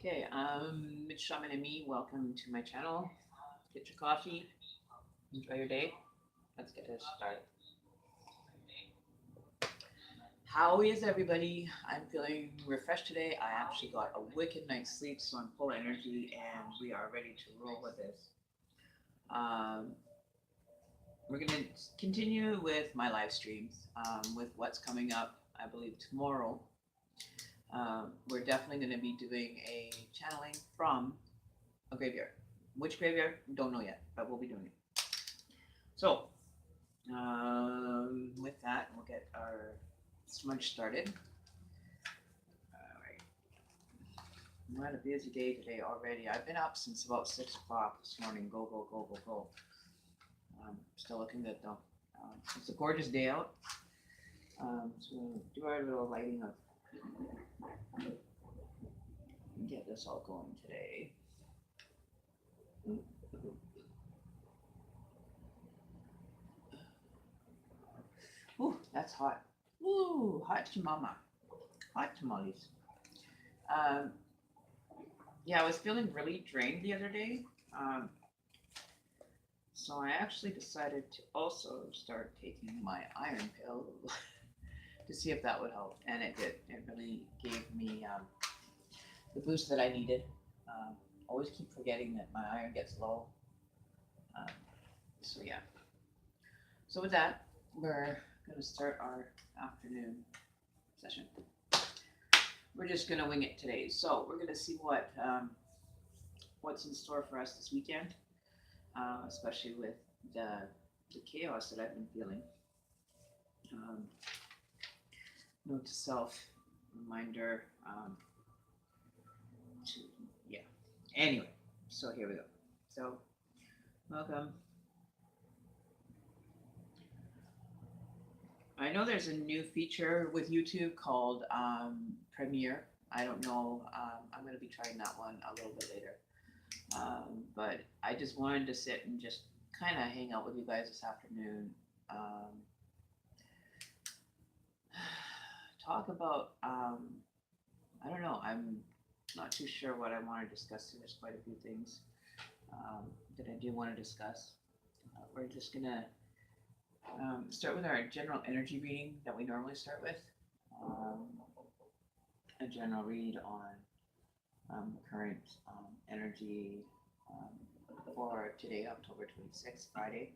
Okay, Mitch Shaman and me, welcome to my channel. Get your coffee, enjoy your day. Let's get this started. How is everybody? I'm feeling refreshed today. I actually got a wicked night's sleep, so I'm full of energy and we are ready to roll with this. Um, we're going to continue with my live streams with what's coming up, I believe, tomorrow. We're definitely going to be doing a channeling from a graveyard. Which graveyard? Don't know yet, but we'll be doing it. So, with that, we'll get our smudge started. All right. I had a busy day today already. I've been up since about 6 o'clock this morning. Go, go, go, go, go. Still looking good though. It's a gorgeous day out. So we'll do our little lighting of get this all going today. Ooh, that's hot. Ooh, hot tamama. Hot tamales. Um, yeah, I was feeling really drained the other day. So I actually decided to also start taking my iron pill to see if that would help, and it did. It really gave me the boost that I needed. Always keep forgetting that my iron gets low. Um, so yeah. So with that, we're gonna start our afternoon session. We're just gonna wing it today. So we're gonna see what's in store for us this weekend, especially with the chaos that I've been feeling. Um, Note to self, reminder to yeah. Anyway, so here we go. So welcome. I know there's a new feature with YouTube called Premiere. I don't know. I'm going to be trying that one a little bit later. But I just wanted to sit and just kind of hang out with you guys this afternoon. Talk about, I don't know, I'm not too sure what I want to discuss. There's quite a few things that I do want to discuss. We're just going to start with our general energy reading that we normally start with. Um, a general read on current energy for today, October 26th, Friday.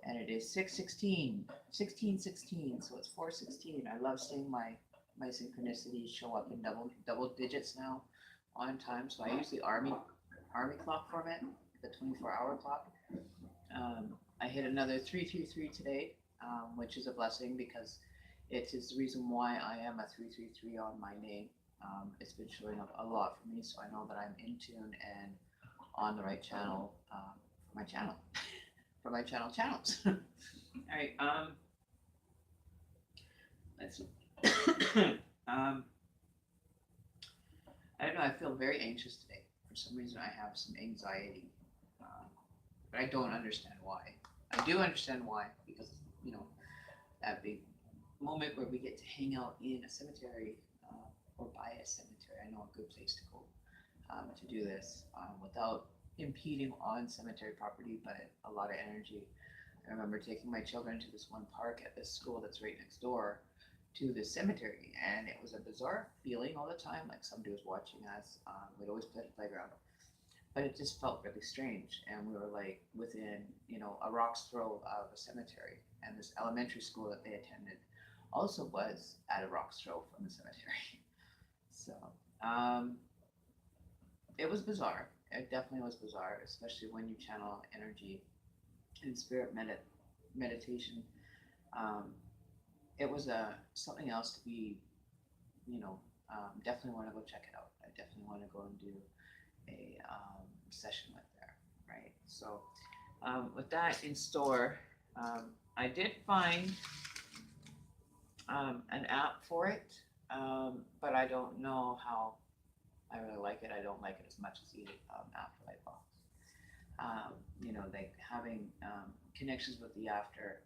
And it is 6:16, 16:16, so it's 4:16. I love seeing my synchronicities show up in double digits now on time. So I use the army clock format, the 24-hour clock. I hit another 333 today, which is a blessing because it is the reason why I am a 333 on my name. It's been showing up a lot for me, so I know that I'm in tune and on the right channel for my channel, for my channels. All right, let's see. I don't know. I feel very anxious today. For some reason, I have some anxiety, but I don't understand why. I do understand why because you know that big moment where we get to hang out in a cemetery or by a cemetery. I know a good place to go to do this without impeding on cemetery property, but a lot of energy. I remember taking my children to this one park at this school that's right next door to the cemetery, and it was a bizarre feeling all the time, like somebody was watching us. We'd always play at the playground, but it just felt really strange. And we were like within, a rock's throw of a cemetery, and this elementary school that they attended also was at a rock's throw from the cemetery. So um, it was bizarre. It definitely was bizarre, especially when you channel energy in spirit meditation. Um, it was something else to be, definitely want to go check it out. I definitely want to go and do a session with there, right? So with that in store, I did find an app for it, but I don't know how I really like it. I don't like it as much as the Afterlife box. Like having connections with the after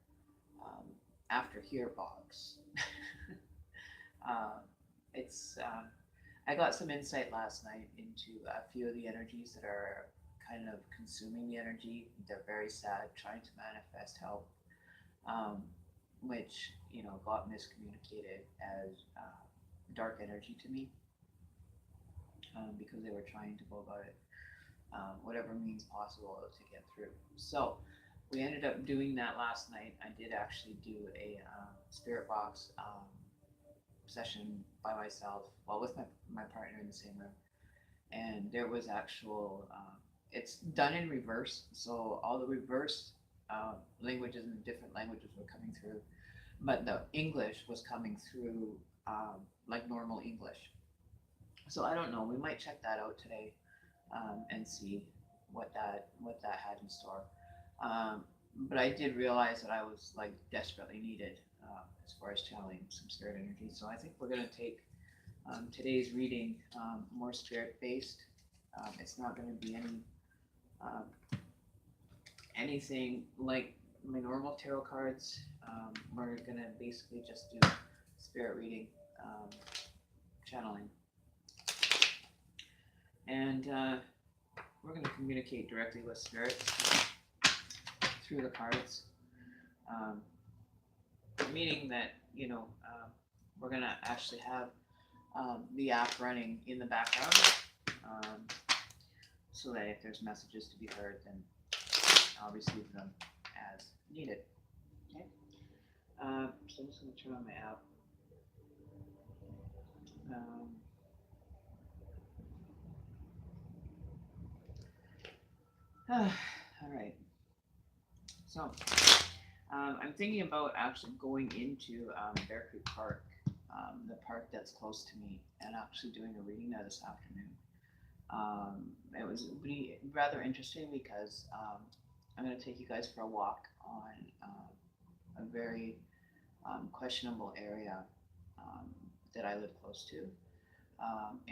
here box. uh, it's I got some insight last night into a few of the energies that are kind of consuming the energy. They're very sad, trying to manifest help, um, which got miscommunicated as dark energy to me, because they were trying to go about it whatever means possible to get through. So we ended up doing that last night. I did actually do a spirit box session by myself, well, with my partner in the same room, and there was actual. It's done in reverse, so all the reverse languages and different languages were coming through, but the English was coming through like normal English. So I don't know. We might check that out today and see what that had in store. Um, but I did realize that I was like desperately needed as far as channeling some spirit energy. So I think we're gonna take today's reading more spirit based. It's not gonna be um, anything like my normal tarot cards. We're gonna basically just do spirit reading, channeling, and we're going to communicate directly with spirits through the cards, um, meaning that we're going to actually have the app running in the background, um, so that if there's messages to be heard, then I'll receive them as needed. Okay. So I'm just going to turn on my app. All right. So I'm thinking about actually going into Bear Creek Park, the park that's close to me, and actually doing a reading there this afternoon. It was really rather interesting because I'm going to take you guys for a walk on a very questionable area that I live close to.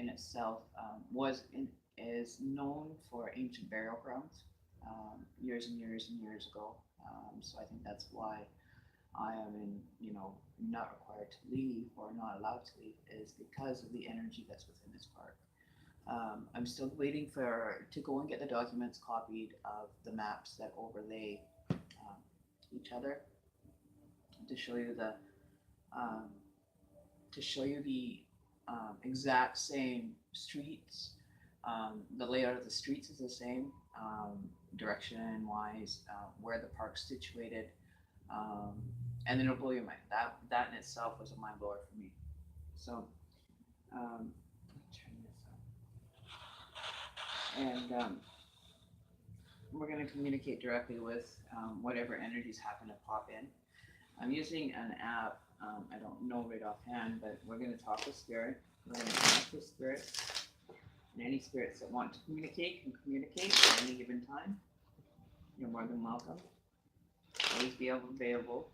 In itself is known for ancient burial grounds years and years and years ago. So I think that's why I am not required to leave or not allowed to leave, is because of the energy that's within this park. I'm still waiting to go and get the documents copied of the maps that overlay each other to show you um, the exact same streets. The layout of the streets is the same, direction wise, where the park's situated, um, and then it'll blow your mind. That in itself was a mind blower for me. So turn this up, and we're going to communicate directly with whatever energies happen to pop in. I'm using an app. I don't know right offhand, but we're going to talk with spirit. We're going to connect with spirit. And any spirits that want to communicate can communicate at any given time. You're more than welcome. Always be available.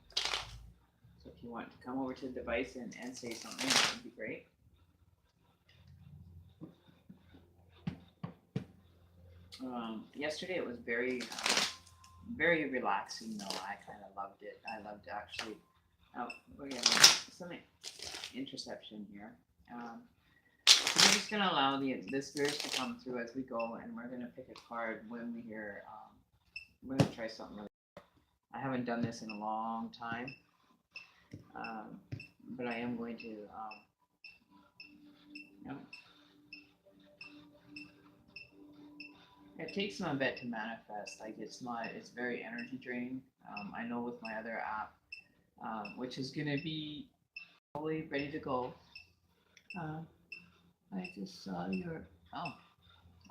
So if you want to come over to the device and say something, that would be great. Yesterday it was very relaxing though. I kind of loved it. I loved actually. Oh, we're getting some interception here. So we're just going to allow the spirits to come through as we go, and we're going to pick a card when we hear. We're going to try something really. I haven't done this in a long time, but I am going to. It takes them a bit to manifest. Like it's very energy draining. I know with my other app, which is going to be probably ready to go. I just saw your. Oh,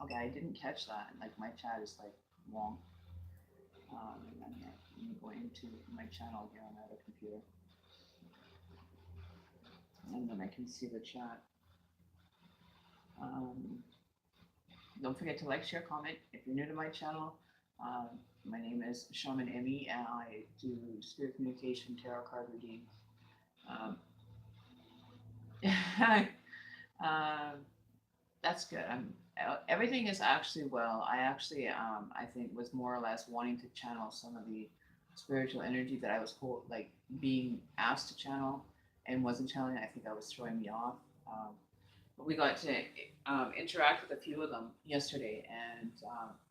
okay. I didn't catch that. Like my chat is like long. And then let me go into my channel here on my other computer, and then I can see the chat. Don't forget to like, share, comment. If you're new to my channel, my name is Shaman Emmy, and I do spirit communication, tarot card reading. That's good. Everything is actually well. I actually, I think, was more or less wanting to channel some of the spiritual energy that I was being asked to channel and wasn't channeling. I think I was throwing me off. we got to interact with a few of them yesterday, and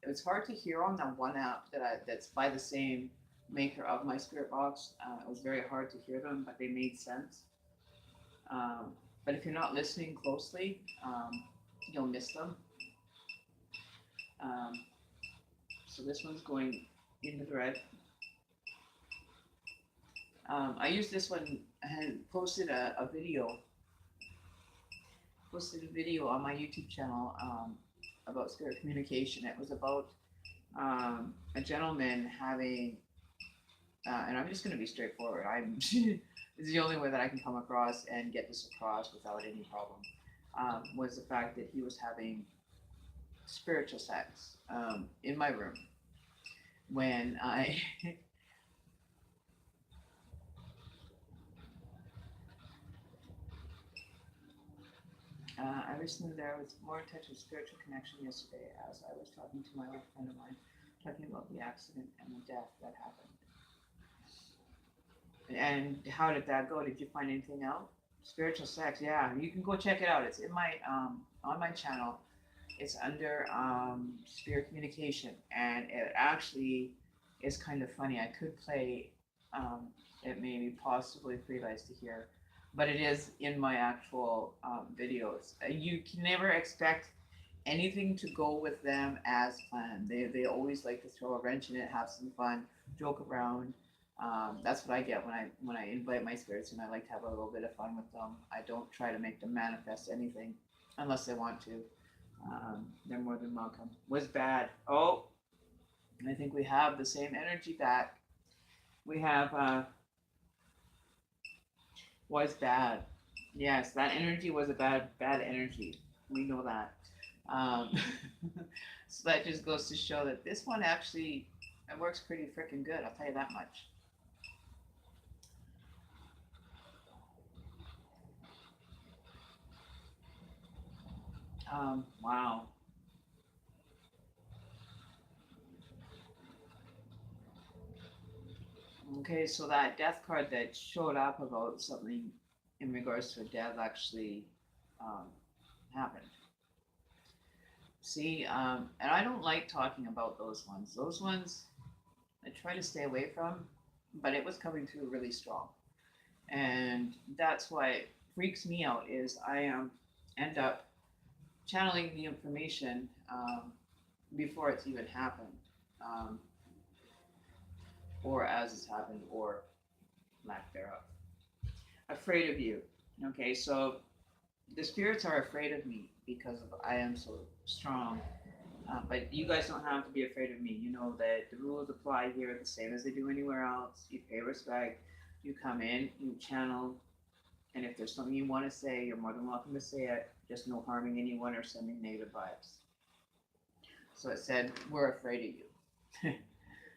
it was hard to hear on that one app that's by the same maker of my spirit box. It was very hard to hear them, but they made sense. But if you're not listening closely, you'll miss them. Um, so this one's going into the red. I used this one. I had posted a video on my YouTube channel about spirit communication. It was about a gentleman having, and I'm just going to be straightforward. It's the only way that I can come across and get this across without any problem. Was the fact that he was having spiritual sex in my room when I recently there was more in touch with spiritual connection yesterday as I was talking to my old friend of mine, talking about the accident and the death that happened. And how did that go? Did you find anything out? Spiritual sex, yeah, you can go check it out. It's in my on my channel. It's under spirit communication, and it actually is kind of funny. I could play it maybe possibly for you guys to hear, but it is in my actual videos. You can never expect anything to go with them as planned. They always like to throw a wrench in it, have some fun, joke around. That's what I get when I invite my spirits, and I like to have a little bit of fun with them. I don't try to make them manifest anything unless they want to. They're more than welcome. Was bad. Oh, I think we have the same energy back. We have was bad. Yes, that energy was a bad energy. We know that. Um, so that just goes to show that this one actually it works pretty freaking good. I'll tell you that much. Wow. Okay, so that death card that showed up about something in regards to a death actually um, happened. See, and I don't like talking about those ones. Those ones I try to stay away from, but it was coming through really strong, and that's why it freaks me out. Is I end up channeling the information before it's even happened, um, or as it's happened, or lack thereof. Afraid of you. Okay, so the spirits are afraid of me because of I am so strong. But you guys don't have to be afraid of me. You know that the rules apply here the same as they do anywhere else. You pay respect. You come in, you channel, and if there's something you want to say, you're more than welcome to say it. Just no harming anyone or sending negative vibes. So it said, we're afraid of you.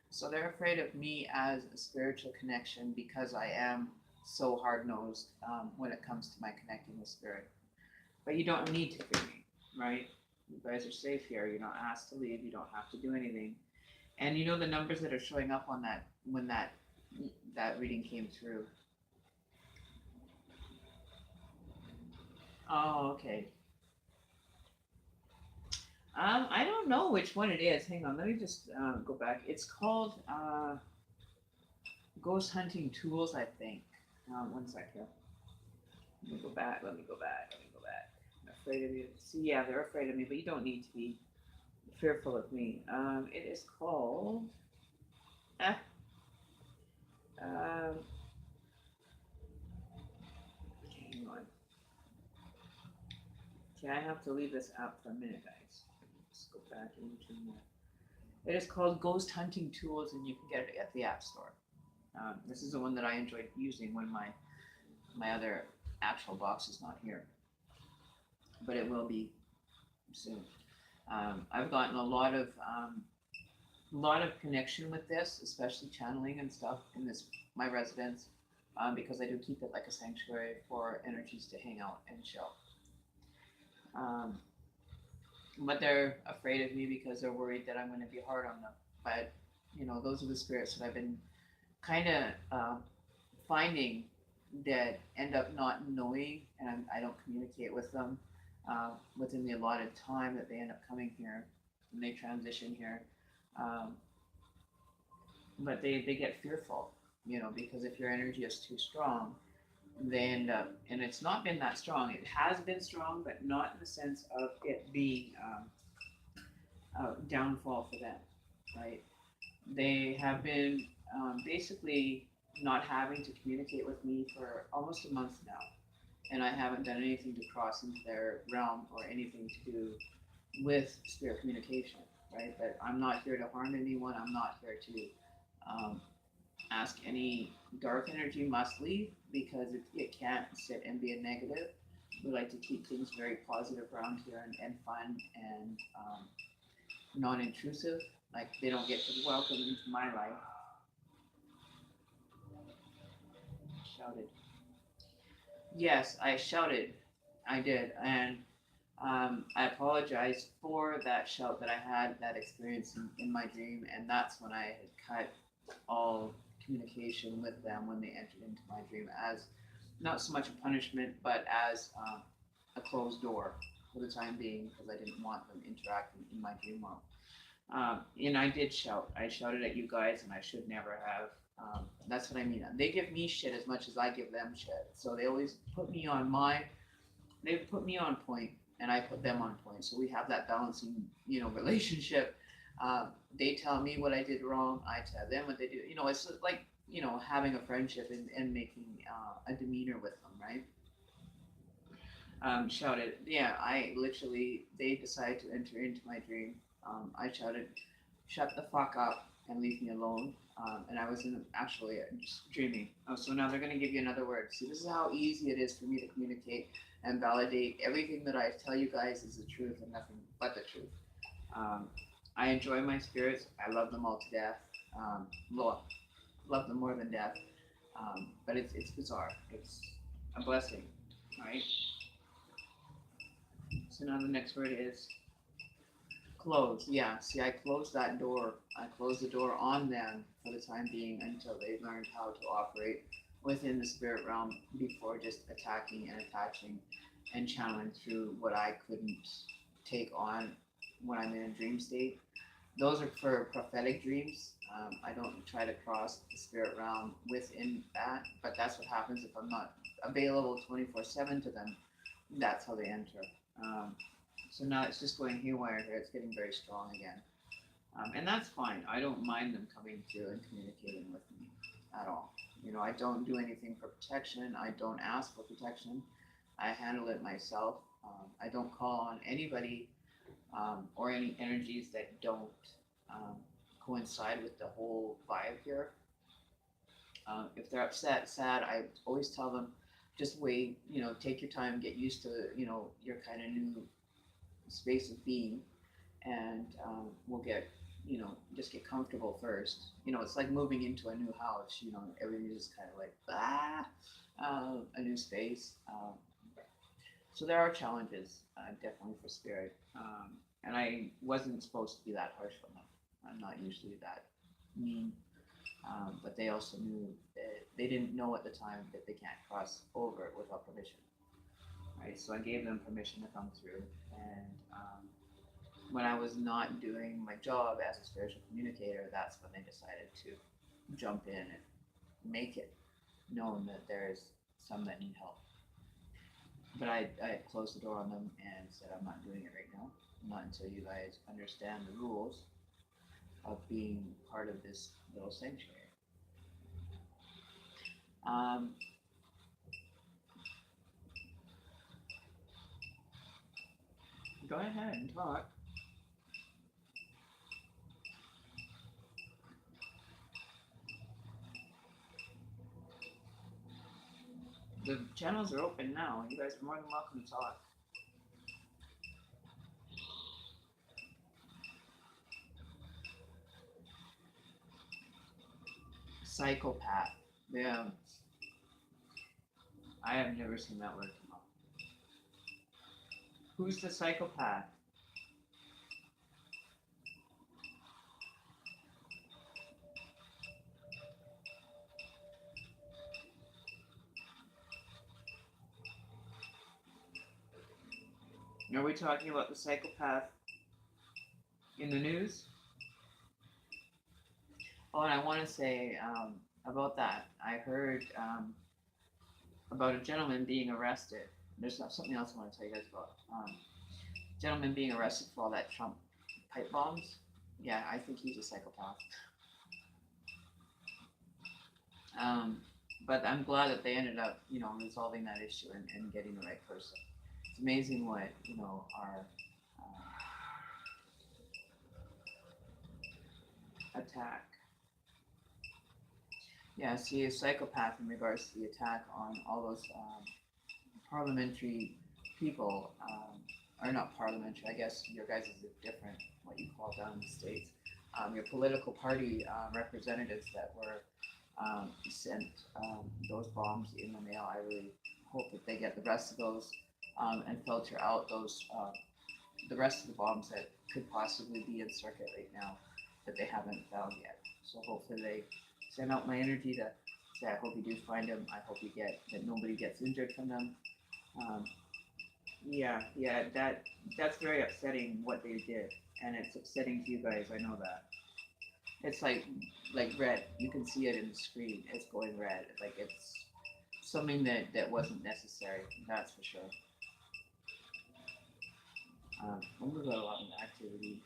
So they're afraid of me as a spiritual connection because I am so hard nosed when it comes to my connecting with spirit. But you don't need to fear me, right? You guys are safe here. You're not asked to leave. You don't have to do anything. And you know the numbers that are showing up on that when that reading came through. Oh, okay. I don't know which one it is. Hang on, let me just go back. It's called Ghost Hunting Tools, I think. One sec here. Let me go back. Let me go back. Let me go back. I'm afraid of you. See, yeah, they're afraid of me, but you don't need to be fearful of me. It is called. Ah, um, hang on. Okay, I have to leave this app for a minute, guys. Let's go back into my. It is called Ghost Hunting Tools, and you can get it at the App Store. This is the one that I enjoyed using when my other actual box is not here, but it will be soon. I've gotten a lot of connection with this, especially channeling and stuff in this my residence, because I do keep it like a sanctuary for energies to hang out and chill. Um, but they're afraid of me because they're worried that I'm going to be hard on them. But you know, those are the spirits that I've been kind of finding that end up not knowing, and I don't communicate with them. within the allotted time that they end up coming here and they transition here. Um, but they get fearful, because if your energy is too strong, they end up, and it's not been that strong. It has been strong, but not in the sense of it being a downfall for them, right? They have been basically not having to communicate with me for almost a month now, and I haven't done anything to cross into their realm or anything to do with spirit communication, right? But I'm not here to harm anyone. I'm not here to um, ask any dark energy must leave because it can't sit and be a negative. We like to keep things very positive around here and fun and non-intrusive. Like they don't get to welcome into my life. Shouted. Yes, I shouted. I did, and I apologize for that shout that I had, that experience in my dream, and that's when I had cut all communication with them when they entered into my dream as not so much a punishment, but as a closed door for the time being because I didn't want them interacting in my dream world. And I did shout. I shouted at you guys, and I should never have. That's what I mean. They give me shit as much as I give them shit. So they always put me on they put me on point, and I put them on point. So we have that balancing, relationship. They tell me what I did wrong. I tell them what they do. It's like having a friendship and making a demeanor with them, right? Shouted. Yeah, I literally. They decided to enter into my dream. I shouted, "Shut the fuck up and leave me alone." And I wasn't actually just dreaming. Oh, so now they're going to give you another word. See, this is how easy it is for me to communicate and validate everything that I tell you guys is the truth and nothing but the truth. Um, I enjoy my spirits. I love them all to death. Love them more than death. But it's bizarre. It's a blessing, right? So now the next word is close. Yeah, see, I closed that door. I closed the door on them for the time being until they learned how to operate within the spirit realm before just attacking and attaching and channeling through what I couldn't take on when I'm in a dream state. Those are for prophetic dreams. I don't try to cross the spirit realm within that, but that's what happens if I'm not available 24/7 to them. That's how they enter. Um, so now it's just going haywire here. It's getting very strong again. And that's fine. I don't mind them coming through and communicating with me at all. I don't do anything for protection. I don't ask for protection. I handle it myself. I don't call on anybody or any energies that don't um, coincide with the whole vibe here. If they're upset, sad, I always tell them, just wait, take your time, get used to, your kind of new space of being, and we'll get, just get comfortable first. It's like moving into a new house, everything's just kind of like, a new space. So there are challenges, definitely for spirit. And I wasn't supposed to be that harsh on them. I'm not usually that mean. But they also knew that they didn't know at the time that they can't cross over without permission, right? So I gave them permission to come through. And when I was not doing my job as a spiritual communicator, that's when they decided to jump in and make it known that there's some that need help. But I closed the door on them and said, I'm not doing it right now. Not until you guys understand the rules of being part of this little sanctuary. Go ahead and talk. The channels are open now. You guys are more than welcome to talk. Psychopath. Yeah. I have never seen that word come up. Who's the psychopath? Are we talking about the psychopath in the news? Oh, and I want to say about that. I heard about a gentleman being arrested. There's something else I want to tell you guys about. Gentleman being arrested for all that Trump pipe bombs. Yeah, I think he's a psychopath. But I'm glad that they ended up, resolving that issue and getting the right person. It's amazing what, our attack. Yeah, see, a psychopath in regards to the attack on all those parliamentary people, or not parliamentary, I guess your guys is different, what you call down in the States. Your political party representatives that were sent those bombs in the mail. I really hope that they get the rest of those and filter out those the rest of the bombs that could possibly be in circuit right now that they haven't found yet. So hopefully they send out my energy to say I hope you do find them. I hope you get that nobody gets injured from them. Um, yeah, that's very upsetting what they did, and it's upsetting to you guys. I know that. It's like red. You can see it in the screen. It's going red. Like it's something that wasn't necessary. That's for sure. I'm gonna go to a lot of activity.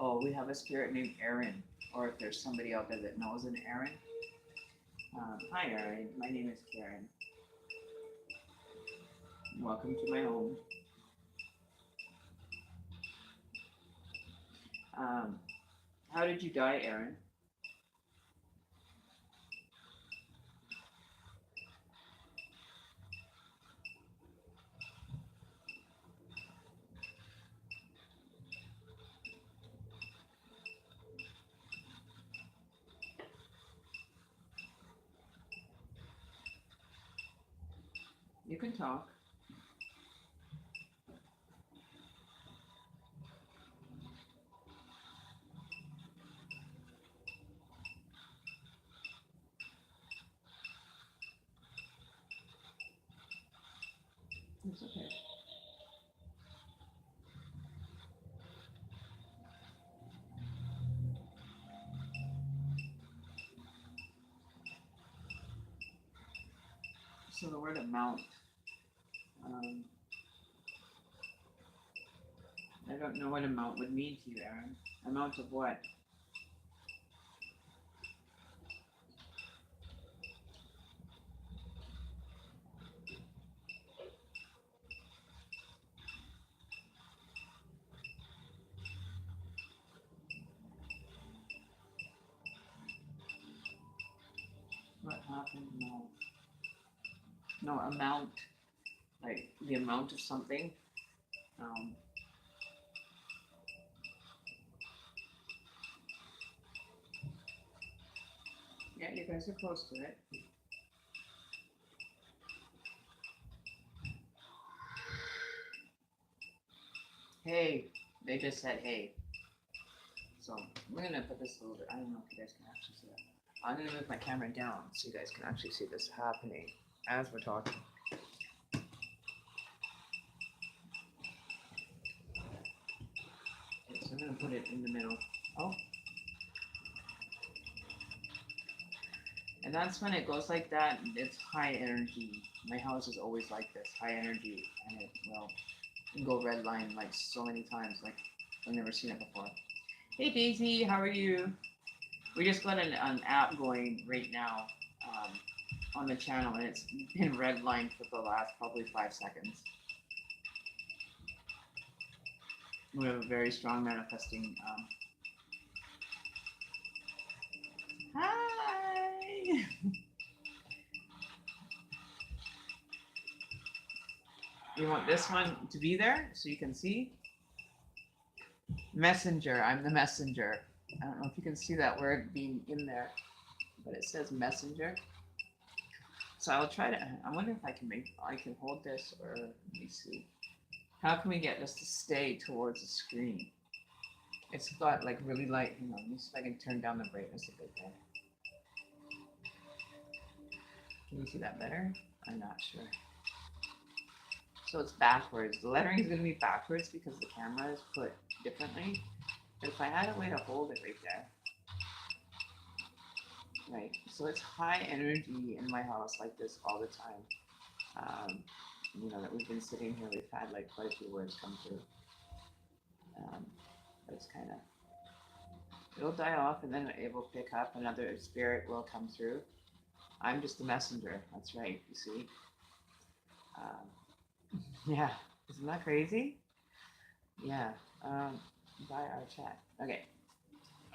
Oh, we have a spirit named Aaron. Or if there's somebody out there that knows an Aaron. Hi Aaron, my name is Karen. Welcome to my home. How did you die, Aaron? You can talk. It's okay. So the word amount. Um, I don't know what amount would mean to you, Aaron. Amount of what? What happened? No. No, amount. Like the amount of something. Um, yeah, you guys are close to it. Hey, they just said hey. So we're gonna put this a little bit. I don't know if you guys can actually see that. I'm gonna move my camera down so you guys can actually see this happening as we're talking. Okay, so I'm gonna put it in the middle. Oh. And that's when it goes like that, it's high energy. My house is always like this, high energy, and it will go red line like so many times, like I've never seen it before. Hey Daisy, how are you? We just got an app going right now on the channel, and it's been red line for the last probably 5 seconds. We have a very strong manifesting. Hi! You want this one to be there so you can see? Messenger, I'm the messenger. I don't know if you can see that word being in there, but it says messenger. So I'll try to, I wonder if I can hold this, or let me see. How can we get this to stay towards the screen? It's got like really light, hang on, let me see if I can turn down the brightness a bit there. Can you see that better? I'm not sure. So it's backwards. The lettering is going to be backwards because the camera is put differently. But if I had a way to hold it right there, right? So it's high energy in my house like this all the time. You know, that we've been sitting here, we've had like quite a few words come through. But it's kind of, it'll die off and then it will pick up. Another spirit will come through. I'm just the messenger. That's right. You see? Yeah. Isn't that crazy? Yeah. By our chat. Okay.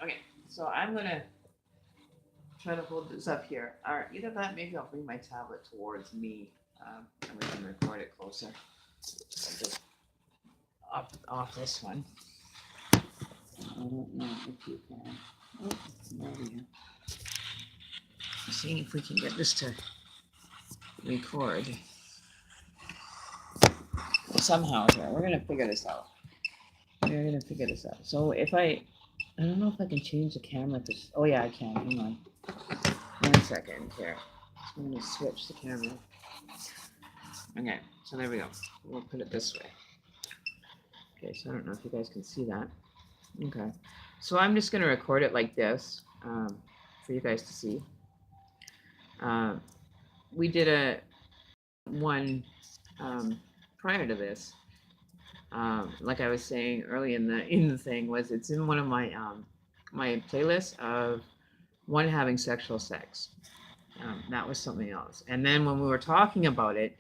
Okay. So I'm gonna try to hold this up here. Or either that, maybe I'll bring my tablet towards me, and we can record it closer. So just off this one. I don't know if you can. Oh, there we go. Seeing if we can get this to record somehow here. We're gonna figure this out. So if I don't know if I can change the camera. Oh yeah, I can. Hang on. 1 second here. So I'm gonna switch the camera. Okay, so there we go. We'll put it this way. Okay, so I don't know if you guys can see that. Okay, so I'm just gonna record it like this for you guys to see. We did a one prior to this. Like I was saying early in the thing, was it's in one of my my playlists of one having sexual sex. That was something else. And then when we were talking about it,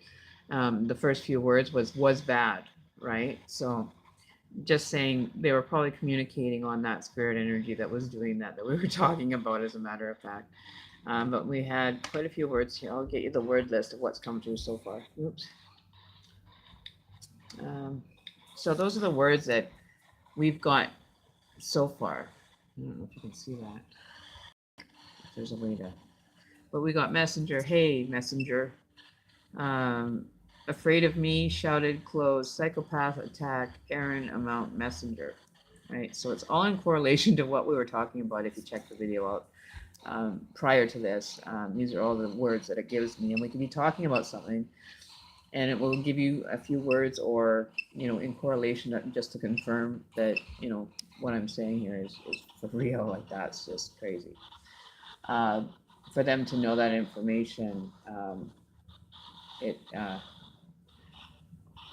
the first few words was bad, right? So just saying they were probably communicating on that spirit energy that was doing that we were talking about, as a matter of fact. But we had quite a few words here. I'll get you the word list of what's come through so far. Oops. So those are the words that we've got so far. I don't know if you can see that. If there's a way to. But we got messenger. Hey, messenger. Afraid of me, shouted, closed, psychopath, attack, Aaron, amount, messenger. Right. So it's all in correlation to what we were talking about. If you check the video out prior to this, these are all the words that it gives me, and we can be talking about something, and it will give you a few words, or in correlation, just to confirm that what I'm saying here is for real. Like, that's just crazy. For them to know that information,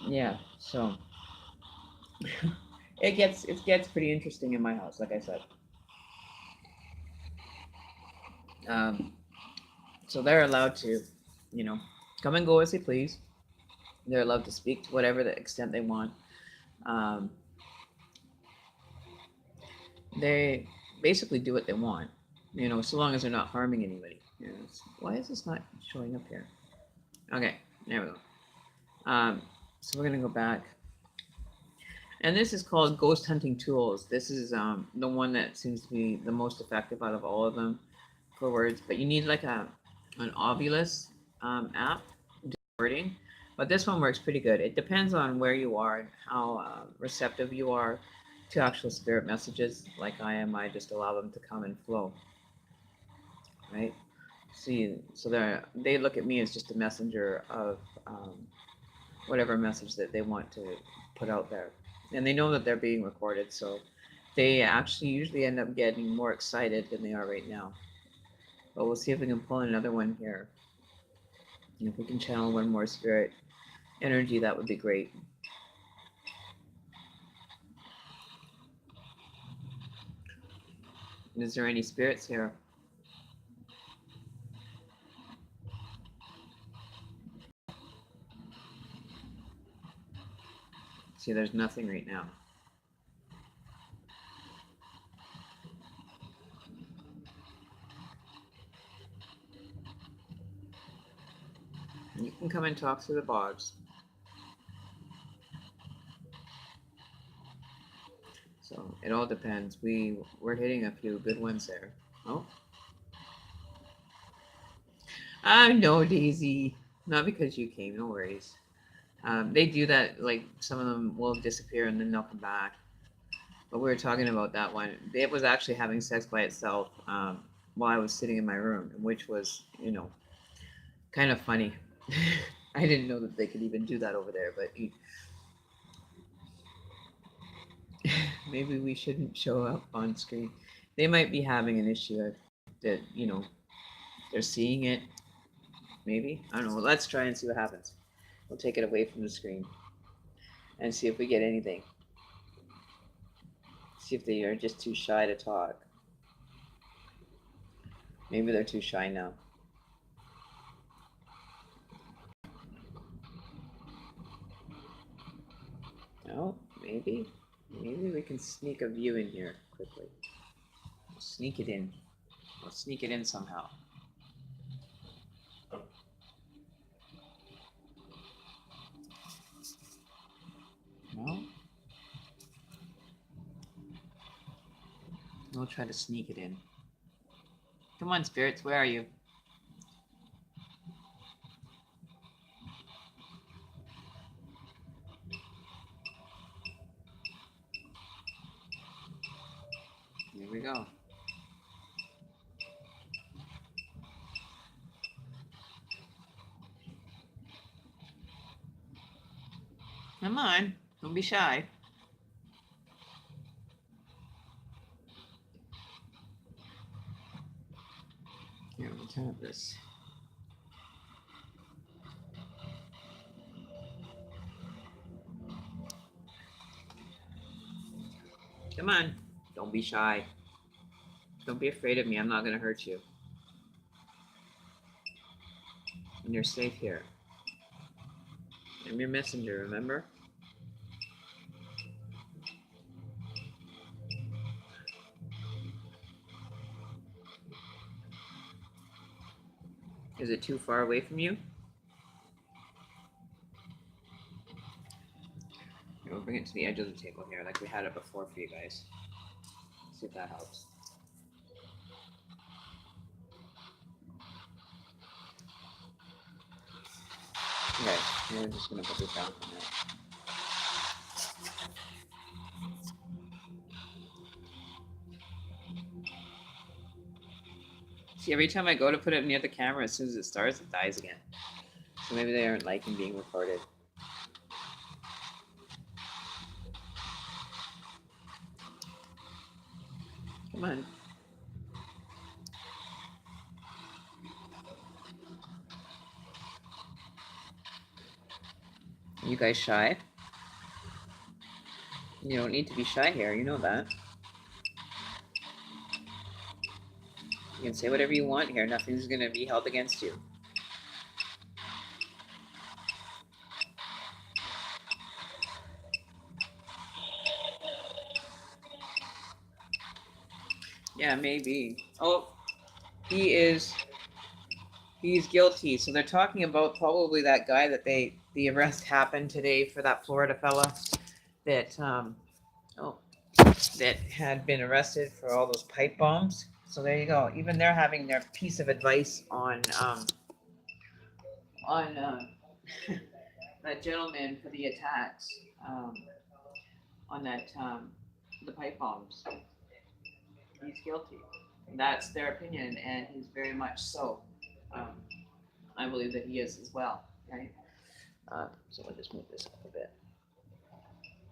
yeah. So it gets pretty interesting in my house, like I said. So they're allowed to, come and go as they please. They're allowed to speak to whatever the extent they want. They basically do what they want, so long as they're not harming anybody. Why is this not showing up here? Okay, there we go. So we're gonna go back. And this is called Ghost Hunting Tools. This is the one that seems to be the most effective out of all of them for words. But you need like an Ovilus app to do wording. But this one works pretty good. It depends on where you are and how receptive you are to actual spirit messages. Like I am, I just allow them to come and flow. Right? See, so they look at me as just a messenger of whatever message that they want to put out there. And they know that they're being recorded, so they actually usually end up getting more excited than they are right now. But we'll see if we can pull another one here. And if we can channel one more spirit energy, that would be great. Is there any spirits here? See, there's nothing right now. You can come and talk through the bogs. So it all depends. We're hitting a few good ones there. Oh. No, Daisy. Not because you came, no worries. They do that, like some of them will disappear and then they'll come back. But we were talking about that one. It was actually having sex by itself while I was sitting in my room, which was, kind of funny. I didn't know that they could even do that over there, but maybe we shouldn't show up on screen. They might be having an issue that, you know, they're seeing it. Maybe. I don't know. Let's try and see what happens. We'll take it away from the screen and see if we get anything. See if they are just too shy to talk. Maybe they're too shy now. No, maybe. Maybe we can sneak a view in here quickly. We'll sneak it in. We'll sneak it in somehow. No? We'll try to sneak it in. Come on, spirits, where are you? Here we go. Come on, don't be shy. Here, let's have this. Come on, don't be shy. Don't be afraid of me, I'm not gonna hurt you. And you're safe here. I'm your messenger, remember? Is it too far away from you? Here, we'll bring it to the edge of the table here, like we had it before for you guys. See if that helps. Okay, we're just gonna put this down for now. See, every time I go to put it near the camera, as soon as it starts, it dies again. So maybe they aren't liking being recorded. Come on. Are you guys shy? You don't need to be shy here, you know that. You can say whatever you want here, nothing's gonna be held against you. Yeah, maybe. Oh, he's guilty. So they're talking about probably that guy that the arrest happened today for that Florida fella that that had been arrested for all those pipe bombs. So there you go. Even they're having their piece of advice on that gentleman for the attacks on that the pipe bombs. He's guilty. That's their opinion, and he's very much so. I believe that he is as well. Right. So I'll just move this up a bit.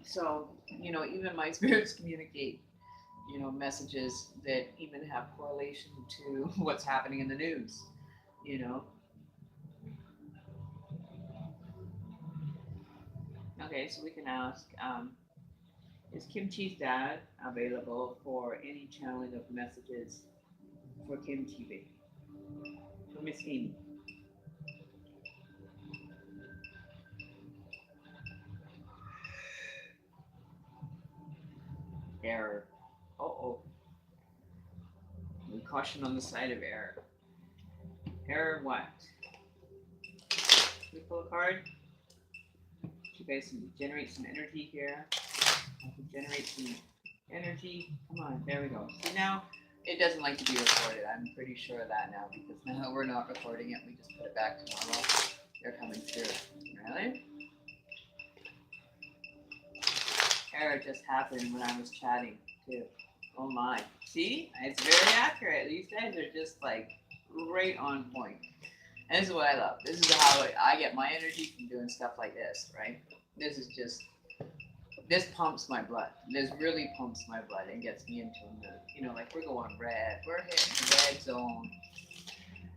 So even my spirits communicate messages that even have correlation to what's happening in the news. Okay, so we can ask, is Kimchi's dad available for any channeling of messages for Kim TV? For Miss Amy. Error. Uh-oh. We caution on the side of error. Error what? We pull a card. You guys can generate some energy here. Generate some energy. Come on, there we go. So now it doesn't like to be recorded. I'm pretty sure of that now because now we're not recording it. We just put it back to normal. They're coming through. Really? Error just happened when I was chatting too. Oh my. See? It's very accurate. These guys are just like right on point. And this is what I love. This is how I get my energy from doing stuff like this, right? This is just, this pumps my blood. This really pumps my blood and gets me into a mood. You know, like we're going red. We're hitting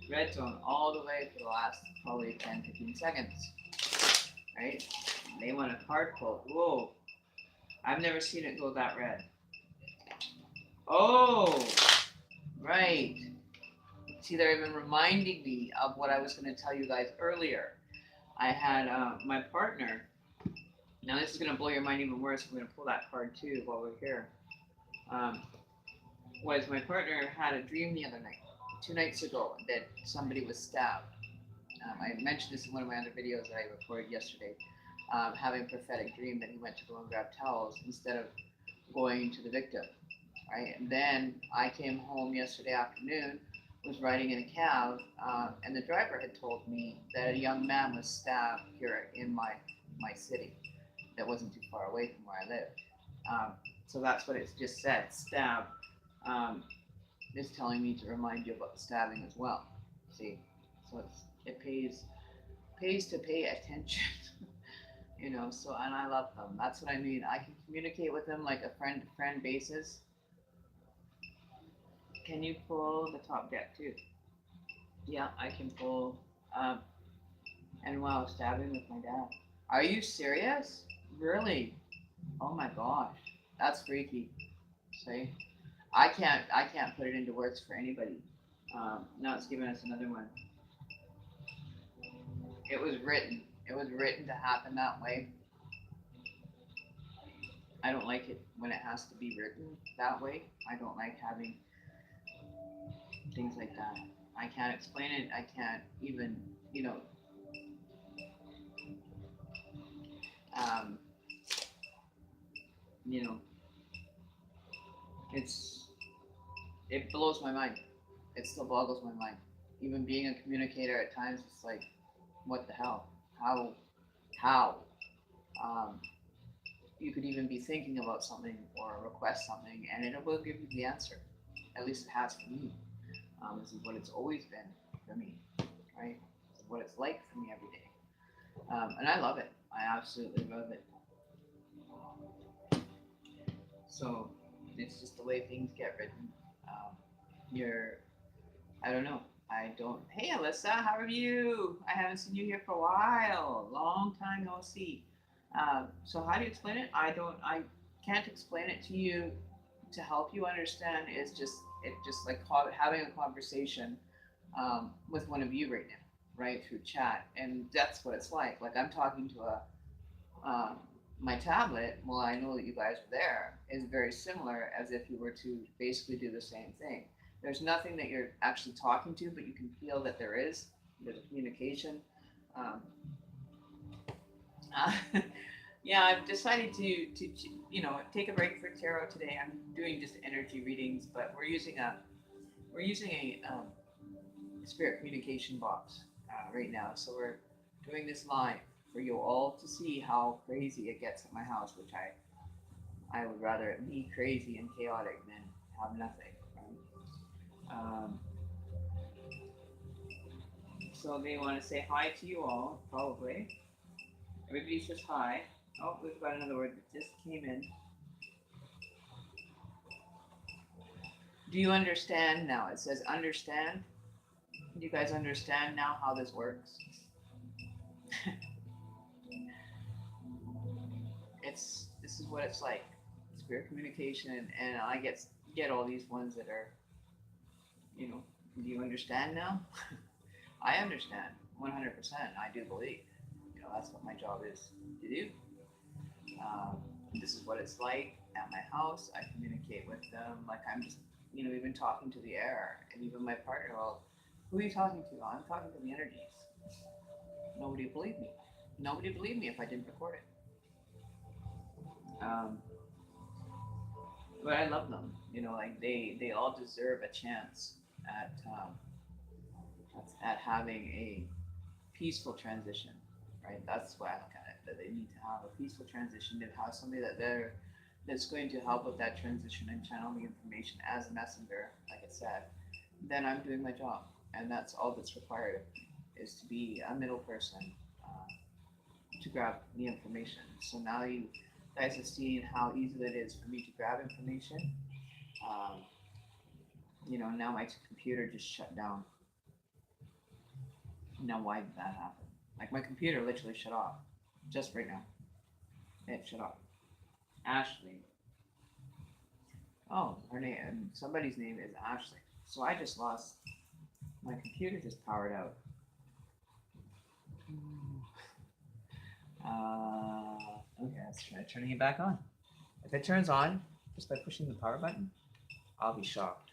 red zone all the way for the last probably 10, 15 seconds, right? They want a card pull. Whoa, I've never seen it go that red. Oh, right. See, they're even reminding me of what I was going to tell you guys earlier. I had my partner. Now this is going to blow your mind even worse. I'm going to pull that card too while we're here. Um, was my partner had a dream the other night, 2 nights ago, that somebody was stabbed. I mentioned this in one of my other videos that I recorded yesterday. Having a prophetic dream that he went to go and grab towels instead of going to the victim, right? And then I came home yesterday afternoon, was riding in a cab, and the driver had told me that a young man was stabbed here in my city that wasn't too far away from where I lived. So that's what it's just said, stab. Um, is telling me to remind you about the stabbing as well. See, so it pays to pay attention. You know, so, and I love them. That's what I mean. I can communicate with them like a friend to friend basis. Can you pull the top deck too? Yeah, I can pull. Um, and wow, stabbing with my dad. Are you serious? Really? Oh my gosh, that's freaky. See, I can't put it into words for anybody. Now it's giving us another one. It was written. It was written to happen that way. I don't like it when it has to be written that way. I don't like having things like that. I can't explain it. I can't even, you know, um, you know, it's it blows my mind. It still boggles my mind. Even being a communicator at times, it's like, what the hell? How? How? Um, you could even be thinking about something or request something, and it will give you the answer. At least it has for me. This is what it's always been for me, right? This is what it's like for me every day, and I love it. I absolutely love it. So it's just the way things get written. You're, I don't know. I don't. Hey, Alyssa, how are you? I haven't seen you here for a while. Long time no see. So how do you explain it? I don't. I can't explain it to you to help you understand. Is just it just like having a conversation with one of you right now, right through chat, and that's what it's like. Like I'm talking to a my tablet. Well, I know that you guys are there. Is very similar as if you were to basically do the same thing. There's nothing that you're actually talking to, but you can feel that there's a communication. Um, uh, yeah, I've decided to take a break for tarot today. I'm doing just energy readings, but we're using a spirit communication box right now. So we're doing this live for you all to see how crazy it gets at my house, which I would rather it be crazy and chaotic than have nothing. Right? So they want to say hi to you all, probably. Everybody says hi. Oh, we've got another word that just came in. Do you understand now? It says understand. Do you guys understand now how this works? This is what it's like. Spirit communication, and I get all these ones that are, you know, do you understand now? I understand 100%. I do believe. You know, that's what my job is to do. Um, this is what it's like at my house. I communicate with them like I'm just, even talking to the air, and even my partner. Well, who are you talking to? I'm talking to the energies. Nobody believed me. Nobody believed me if I didn't record it. Um, but I love them. Like they all deserve a chance at at having a peaceful transition, right? That's why I look at it. That they need to have a peaceful transition. To have somebody that's going to help with that transition and channel the information as a messenger, like I said. Then I'm doing my job, and that's all that's required of me. is to be a middle person to grab the information. So now you guys have seen how easy it is for me to grab information. Um, now my computer just shut down. Now why did that happen? Like my computer literally shut off just right now. It shut off. Ashley. Oh, her name. Somebody's name is Ashley. So I just lost. My computer just powered out. Okay, let's try turning it back on. If it turns on just by pushing the power button, I'll be shocked.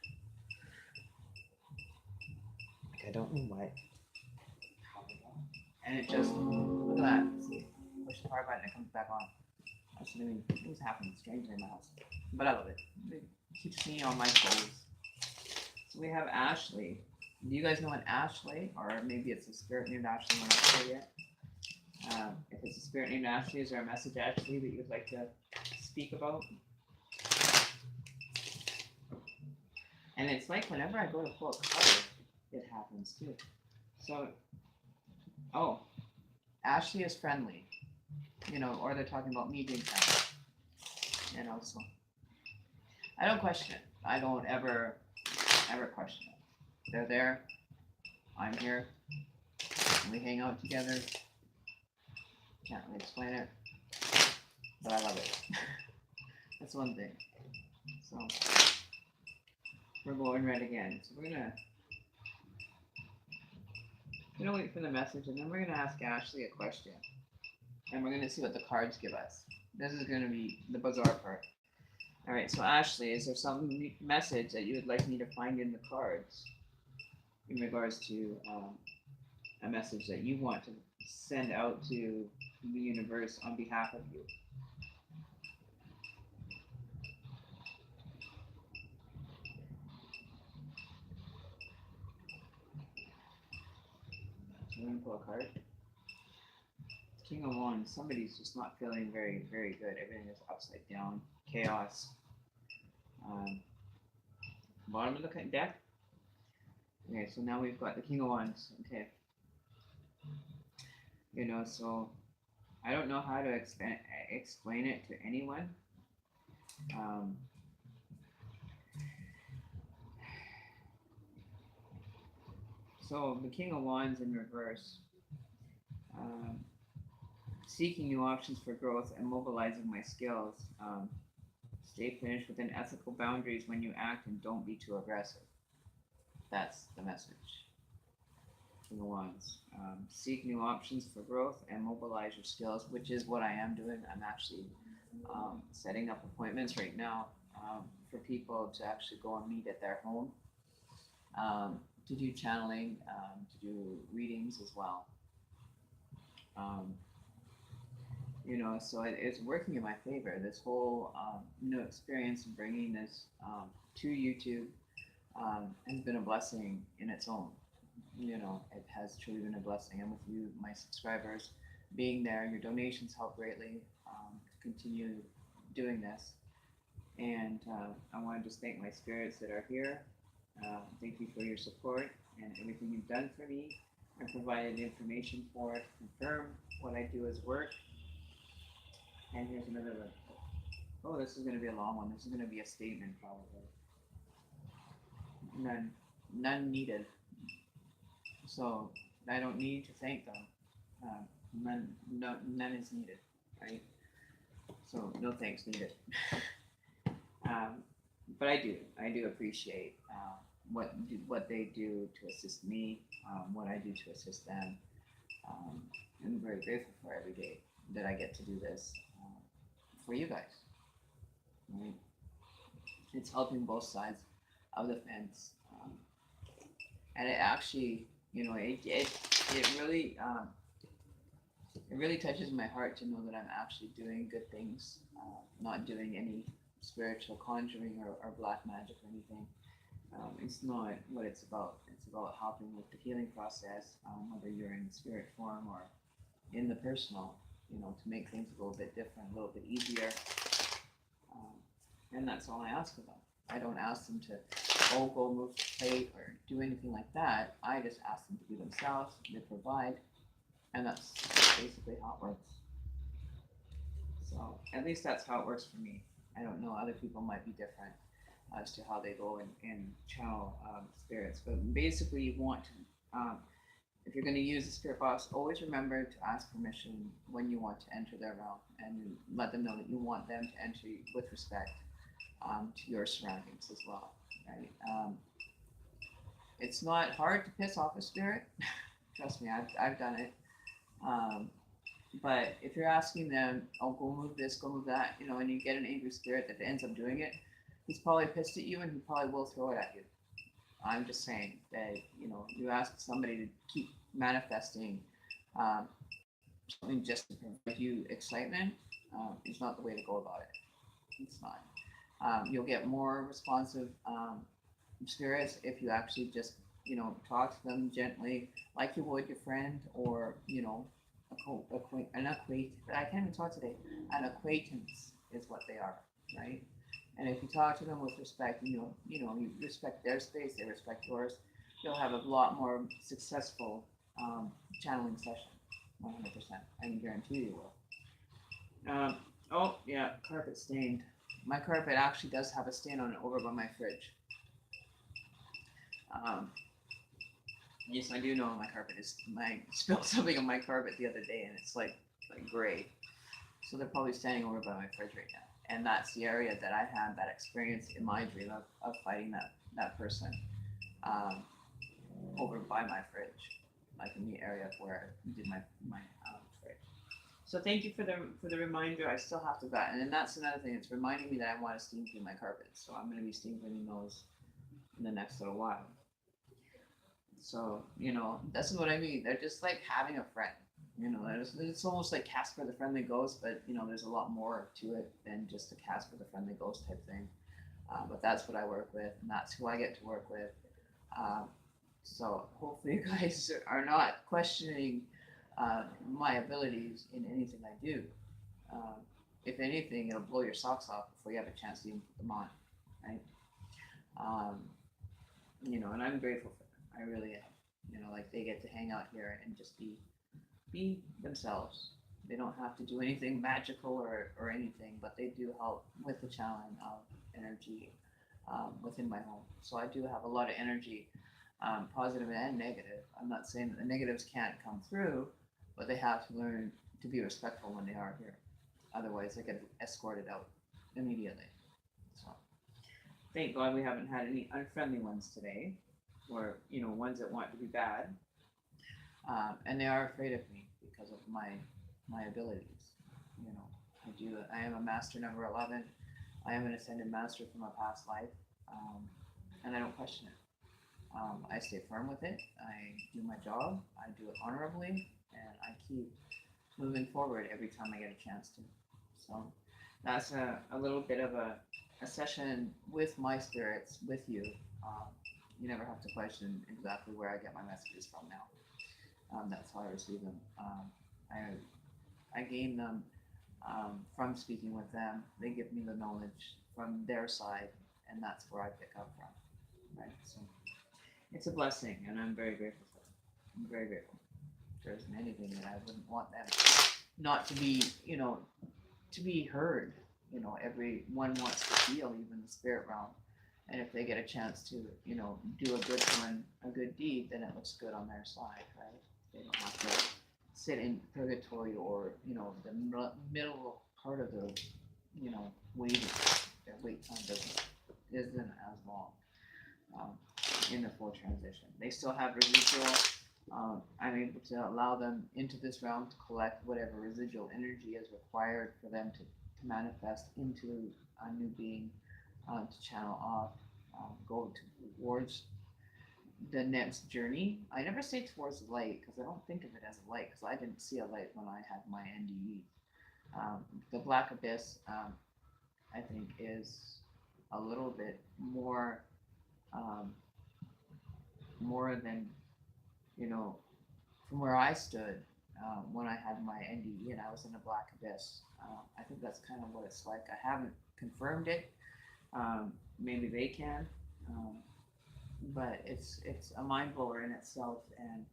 Like I don't know why. And it just look at that. See, push the power button, it comes back on. That's doing things happen strangely in my house, but I love it. It keeps me on my toes. So we have Ashley. Do you guys know an Ashley, or maybe it's a spirit named Ashley? We're not sure yet. If it's a spirit named Ashley, is there a message, Ashley, that you would like to speak about? And it's like whenever I go to pull a card, it happens too. So, oh, Ashley is friendly, or they're talking about me being friendly, so I don't question it. I don't ever question it. They're there, I'm here, we hang out together. Can't really explain it, but I love it. That's one thing. So we're going red again. So we're gonna wait for the message, and then we're gonna ask Ashley a question, and we're gonna see what the cards give us. This is gonna be the bizarre part. All right. So Ashley, is there some message that you would like me to find in the cards in regards to a message that you want to send out to the universe on behalf of you? So we're gonna pull a card. King of Wands. Somebody's just not feeling very, very good. Everything is upside down, chaos. Bottom of the deck. Okay, so now we've got the King of Wands. Okay. So I don't know how to explain it to anyone. So the King of Wands in reverse. Seeking new options for growth and mobilizing my skills. Stay finished within ethical boundaries when you act and don't be too aggressive. That's the message. King of Wands. Seek new options for growth and mobilize your skills, which is what I am doing. I'm actually setting up appointments right now for people to actually go and meet at their home, to do channeling, to do readings as well. So it's working in my favor. This whole new experience of bringing this to YouTube has been a blessing in its own. It has truly been a blessing. And with you, my subscribers, being there, your donations help greatly to continue doing this. And I want to just thank my spirits that are here. Thank you for your support and everything you've done for me and provided information for it, confirm what I do as work. And here's another one. Oh, this is going to be a long one. This is going to be a statement, probably. None needed. So I don't need to thank them. None is needed, right? So no thanks needed. But I do appreciate what they do to assist me, what I do to assist them. I'm very grateful for every day that I get to do this for you guys. Right? It's helping both sides of the fence, and it actually, it really touches my heart to know that I'm actually doing good things, not doing any spiritual conjuring or black magic or anything. It's not what it's about. It's about helping with the healing process, whether you're in spirit form or in the personal, to make things a little bit different, a little bit easier. And that's all I ask of them. I don't ask them to oh, go move the plate or do anything like that. I just ask them to be themselves. They provide, and that's basically how it works. So at least that's how it works for me. I don't know. Other people might be different as to how they go and channel spirits, but basically, you want to. If you're going to use the spirit box, always remember to ask permission when you want to enter their realm, and let them know that you want them to enter with respect to your surroundings as well. Right? It's not hard to piss off a spirit. Trust me, I've done it. Um, but if you're asking them, "Oh, go move this, go move that," and you get an angry spirit that ends up doing it, he's probably pissed at you, and he probably will throw it at you. I'm just saying that you ask somebody to keep manifesting um, something just to provide you excitement is not the way to go about it. It's not. You'll get more responsive spirits if you actually just talk to them gently, like you would your friend, or an acquaintance. I can't even talk today. An acquaintance is what they are, right? And if you talk to them with respect, you respect their space, they respect yours, you'll have a lot more successful channeling session. 100%. I can guarantee you will. Oh yeah, carpet stained. My carpet actually does have a stain on it over by my fridge. Um, yes, I do know my carpet is. I spilled something on my carpet the other day, and it's like gray. So they're probably standing over by my fridge right now. And that's the area that I had that experience in my dream of fighting that person um, over by my fridge, like in the area where I did my fridge. So thank you for the reminder. I still have to that, and then that's another thing. It's reminding me that I want to steam clean my carpets. So I'm going to be steam cleaning those in the next little while. So that's what I mean. They're just like having a friend. It's almost like Casper the Friendly Ghost, but there's a lot more to it than just a Casper the Friendly Ghost type thing. But that's what I work with, and that's who I get to work with. Um, so hopefully you guys are not questioning my abilities in anything I do. Um, if anything, it'll blow your socks off before you have a chance to even put them on, right? Um, and I'm grateful for them. I really am. Like they get to hang out here and just be themselves. They don't have to do anything magical or anything, but they do help with the channeling of energy within my home. So I do have a lot of energy, positive and negative. I'm not saying that the negatives can't come through, but they have to learn to be respectful when they are here. Otherwise, they get escorted out immediately. So thank God we haven't had any unfriendly ones today, or ones that want to be bad, and they are afraid of me because of my abilities. You know, I do. I am a master number 11. I am an ascended master from a past life, and I don't question it. I stay firm with it. I do my job. I do it honorably, and I keep moving forward every time I get a chance to. So that's a little bit of a session with my spirits, with you. Um, you never have to question exactly where I get my messages from now. That's how I receive them. I gain them from speaking with them. They give me the knowledge from their side, and that's where I pick up from. Right. So it's a blessing, and I'm very grateful for it. I'm very grateful. If there isn't anything that I wouldn't want them not to be, to be heard. Everyone wants to feel, even the spirit realm. And if they get a chance to, do a good one, a good deed, then it looks good on their side, right? They don't have to sit in purgatory or, the middle part of the, waiting. Their wait time isn't as long um, in the full transition. They still have residual. I'm able to allow them into this realm to collect whatever residual energy is required for them to manifest into a new being, to channel off, go towards the next journey. I never say towards light because I don't think of it as a light because I didn't see a light when I had my NDE. The black abyss, I think, is a little bit um, more than from where I stood when I had my NDE and I was in a black abyss. I think that's kind of what it's like. I haven't confirmed it. Maybe they can. Um, but it's a mind blower in itself. And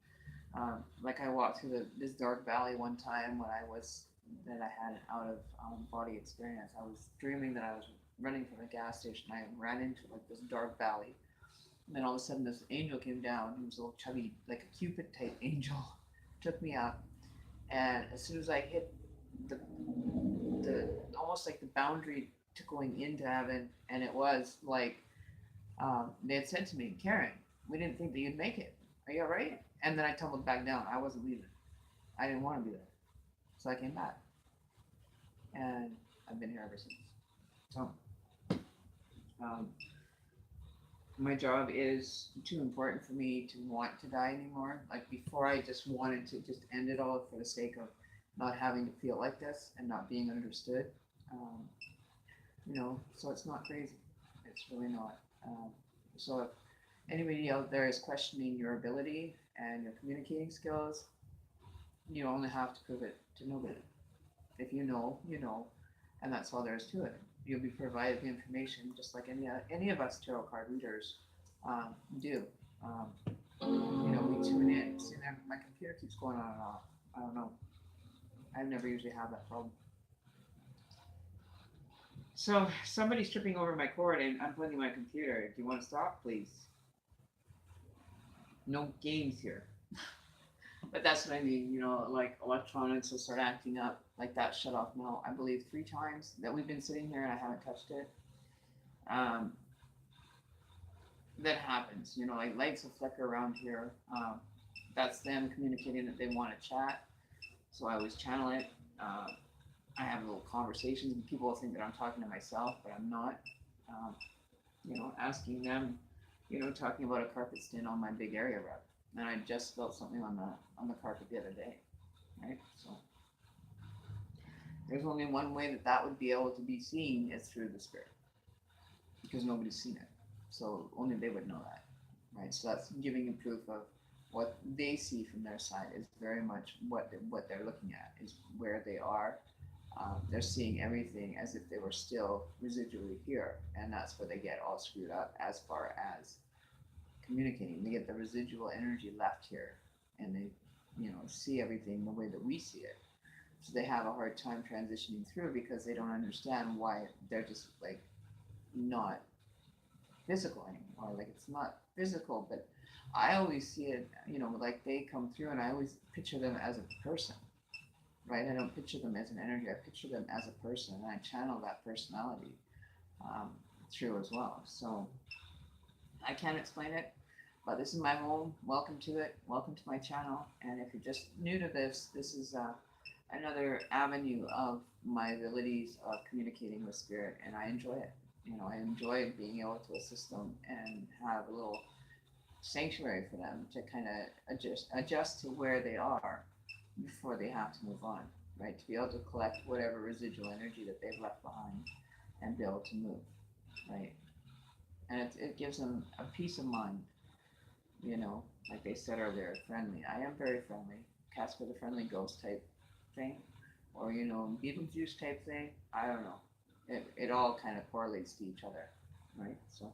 like I walked through this dark valley one time when I was that I had an out of body experience. I was dreaming that I was running from a gas station. I ran into like this dark valley, and then all of a sudden this angel came down. He was a little chubby, like a Cupid type angel, took me up, and as soon as I hit the the almost like the boundary to going into heaven, and it was like they had said to me, Karen, we didn't think that you'd make it. Are you all right? And then I tumbled back down. I wasn't leaving. I didn't want to be there. So I came back. And I've been here ever since. So um, my job is too important for me to want to die anymore. Like before, I just wanted to just end it all for the sake of not having to feel like this and not being understood. Um, so it's not crazy. It's really not. So if anybody out there is questioning your ability and your communicating skills, you only have to prove it to nobody. If you know, you know, and that's all there is to it. You'll be provided the information just like any of us tarot card readers do. Um, we tune in. See, my computer keeps going on and off. I don't know. I never usually have that problem. So somebody's tripping over my cord and unplugging my computer. Do you want to stop, please? No games here. But that's what I mean, like electronics will start acting up, like that shut off now, I believe 3 times that we've been sitting here and I haven't touched it. Um, that happens, like lights will flicker around here. That's them communicating that they want to chat. So I always channel it. I have little conversations and people will think that I'm talking to myself, but I'm not. Um, asking them, talking about a carpet stand on my big area rug. And I just felt something on the carpet the other day, right? So there's only one way that would be able to be seen is through the spirit, because nobody's seen it, so only they would know that, right? So that's giving you proof of what they see from their side is very much what they're looking at is where they are. They're seeing everything as if they were still residually here, and that's where they get all screwed up as far as communicating. They get the residual energy left here, and they, see everything the way that we see it. So they have a hard time transitioning through because they don't understand why they're just like not physical anymore. Like it's not physical, but I always see it, like they come through, and I always picture them as a person, right? I don't picture them as an energy. I picture them as a person, and I channel that personality through as well. So I can't explain it, but this is my home. Welcome to it. Welcome to my channel. And if you're just new to this, this is another avenue of my abilities of communicating with spirit, and I enjoy it. I enjoy being able to assist them and have a little sanctuary for them to kind of adjust to where they are before they have to move on, right? To be able to collect whatever residual energy that they've left behind and be able to move, right? And it gives them a peace of mind, like they said earlier, friendly. I am very friendly. Casper the Friendly Ghost type thing, or Beetlejuice type thing. I don't know. It all kind of correlates to each other, right? So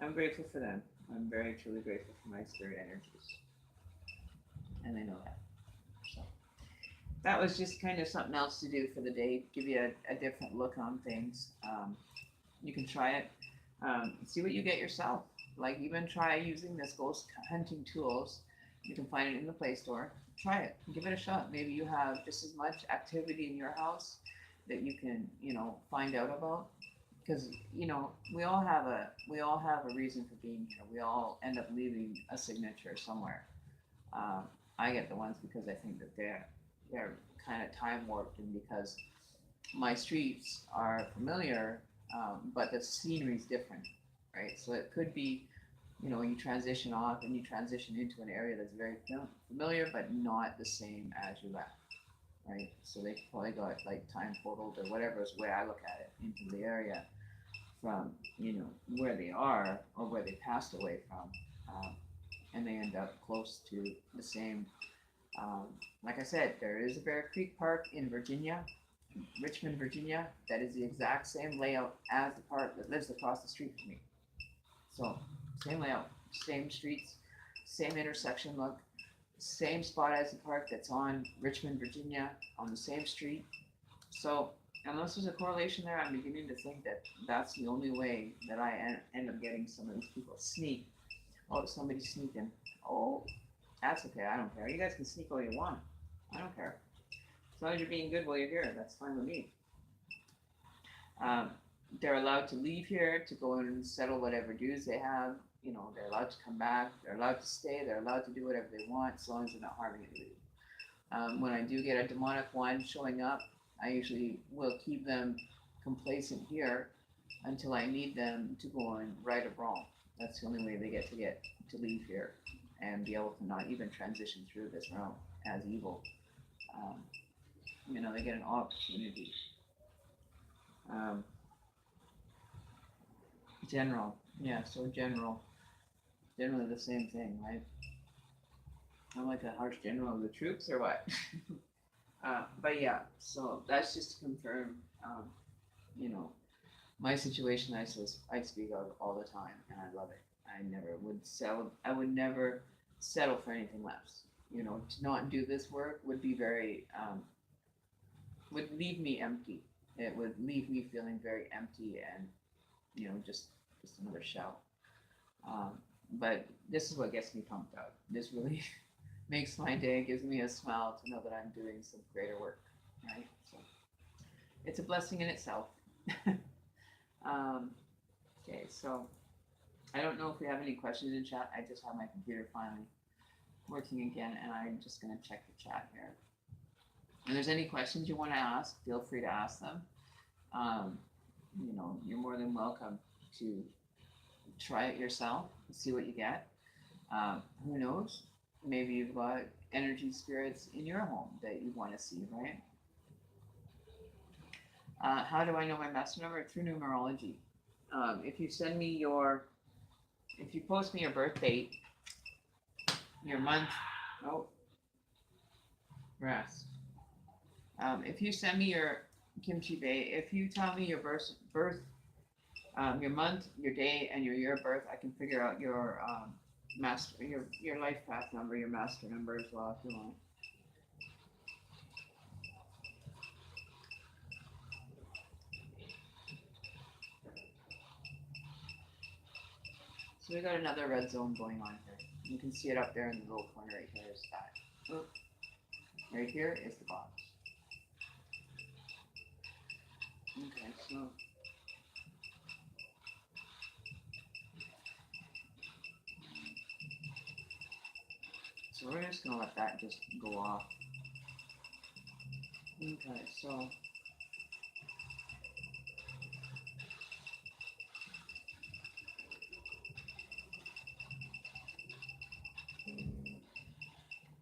I'm grateful for them. I'm very truly grateful for my spirit energies, and they know that. So that was just kind of something else to do for the day. Give you a different look on things. You can try it. See what you get yourself. Like even try using this ghost hunting tools. You can find it in the Play Store. Try it. Give it a shot. Maybe you have just as much activity in your house that you can, find out about. Because we all have a reason for being here. We all end up leaving a signature somewhere. I get the ones because I think that they're kind of time warped, and because my streets are familiar, but the scenery is different, right? So it could be, you transition off and you transition into an area that's very familiar, but not the same as you left, right? So they probably got like time portaled or whatever is the way I look at it into the area from, where they are or where they passed away from, and they end up close to the same. Like I said, there is a Bear Creek Park in Virginia, Richmond, Virginia, that is the exact same layout as the park that lives across the street from me. So, same layout. same streets, same intersection look, same spot as the park that's on Richmond, Virginia, on the same street. So unless there's a correlation there, I'm beginning to think that that's the only way that I end up getting some of these people sneak. Oh, somebody's sneaking. Oh, that's okay. I don't care. You guys can sneak all you want. I don't care. As long as you're being good while you're here, that's fine with me. They're allowed to leave here to go and settle whatever dues they have. You know, they're allowed to come back. They're allowed to stay. They're allowed to do whatever they want as long as they're not harming anybody. When I do get a demonic one showing up, I usually will keep them complacent here until I need them to go and right or wrong. That's the only way they get to leave here and be able to not even transition through this realm as evil. You know, they get an opportunity. General, yeah, so generally the same thing, right? I'm like a harsh general of the troops or what? But yeah, so that's just to confirm, you know, my situation I speak of all the time, and I love it. I would never settle for anything less. You know, to not do this work would be very, would leave me empty. It would leave me feeling very empty and, you know, just another shell. But this is what gets me pumped up. This really makes my day, gives me a smile to know that I'm doing some greater work, right? So it's a blessing in itself. Okay, so I don't know if we have any questions in chat. I just have my computer finally working again, and I'm just going to check the chat here. If there's any questions you want to ask, feel free to ask them. You know, you're more than welcome to try it yourself and see what you get. Who knows? Maybe you've got energy spirits in your home that you want to see, right? How do I know my master number? Through numerology. If you post me your birth date, your month, rest. If you send me your Kimchi Bay, if you tell me your birth, your month, your day, and your year of birth, I can figure out your master, your life path number, your master number as well if you want. So we got another red zone going on here. You can see it up there in the little corner right here is that. Oh, right here is the box. Okay, so we're just gonna let that just go off. Okay, so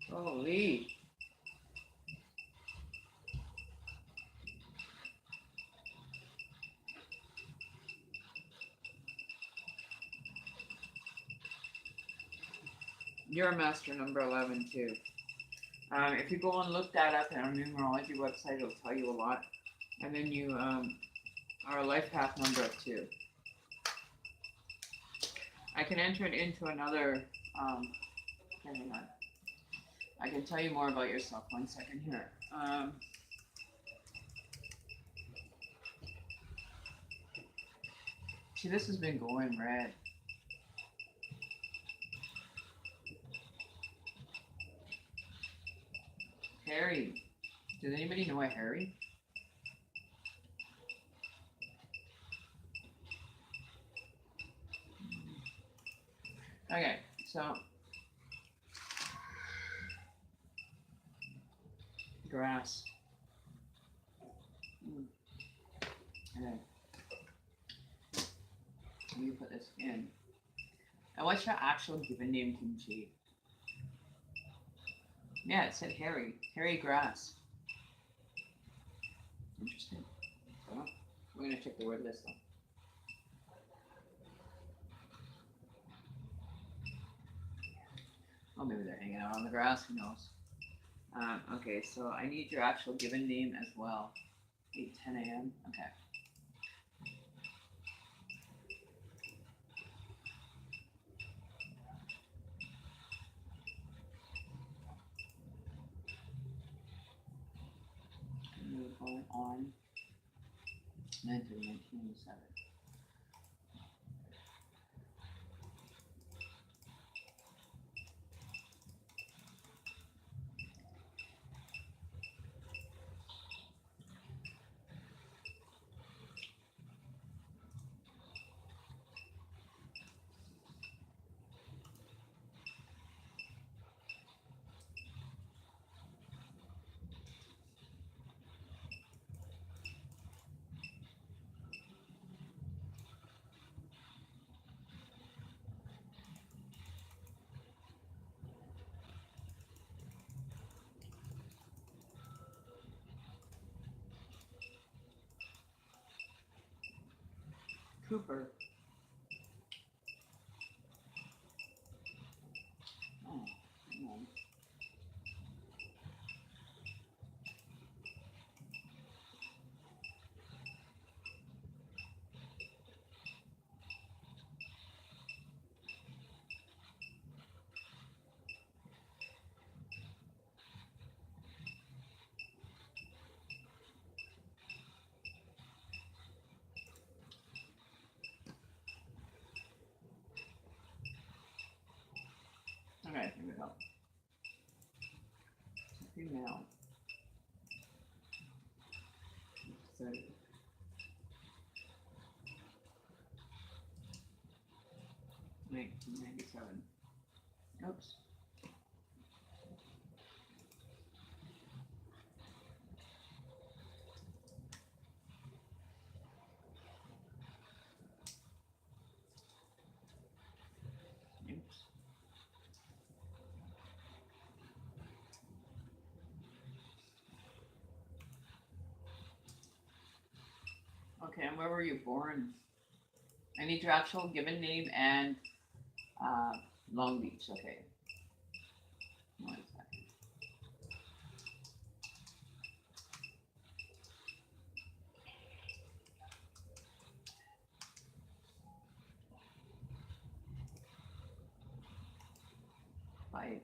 holy. You're master number 11 too. If you go and look that up on our numerology website, it'll tell you a lot. And then you are a life path number of 2. I can enter it into another. Hang on. I can tell you more about yourself. 1 second here. See, this has been going red. Harry. Does anybody know a Harry? Okay, so grass. Okay. Let me put this in. And what's your actual given name, Kimchi? Yeah, it said Harry. Harry Grass. Interesting. So, we're gonna check the word list though. Oh, maybe they're hanging out on the grass, who knows? Okay, so I need your actual given name as well. 8:10 a.m. Okay. 1997. Cooper. Oh, hang on. Alright, here we go. Female. 30. 1997. Oops. Oops. Okay, and where were you born? I need your actual given name and Long Beach. Okay. 1 second. Five.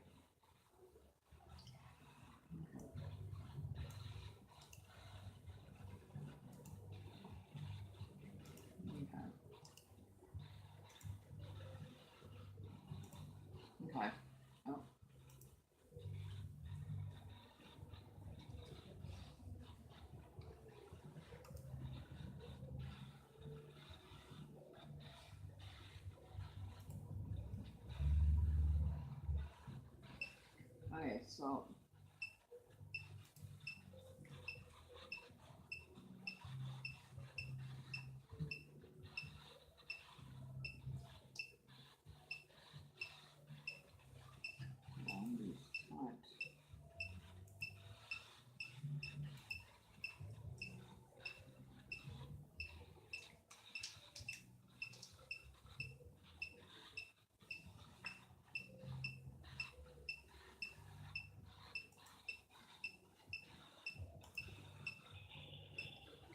Okay. Oh. Okay, so Long Beach. What?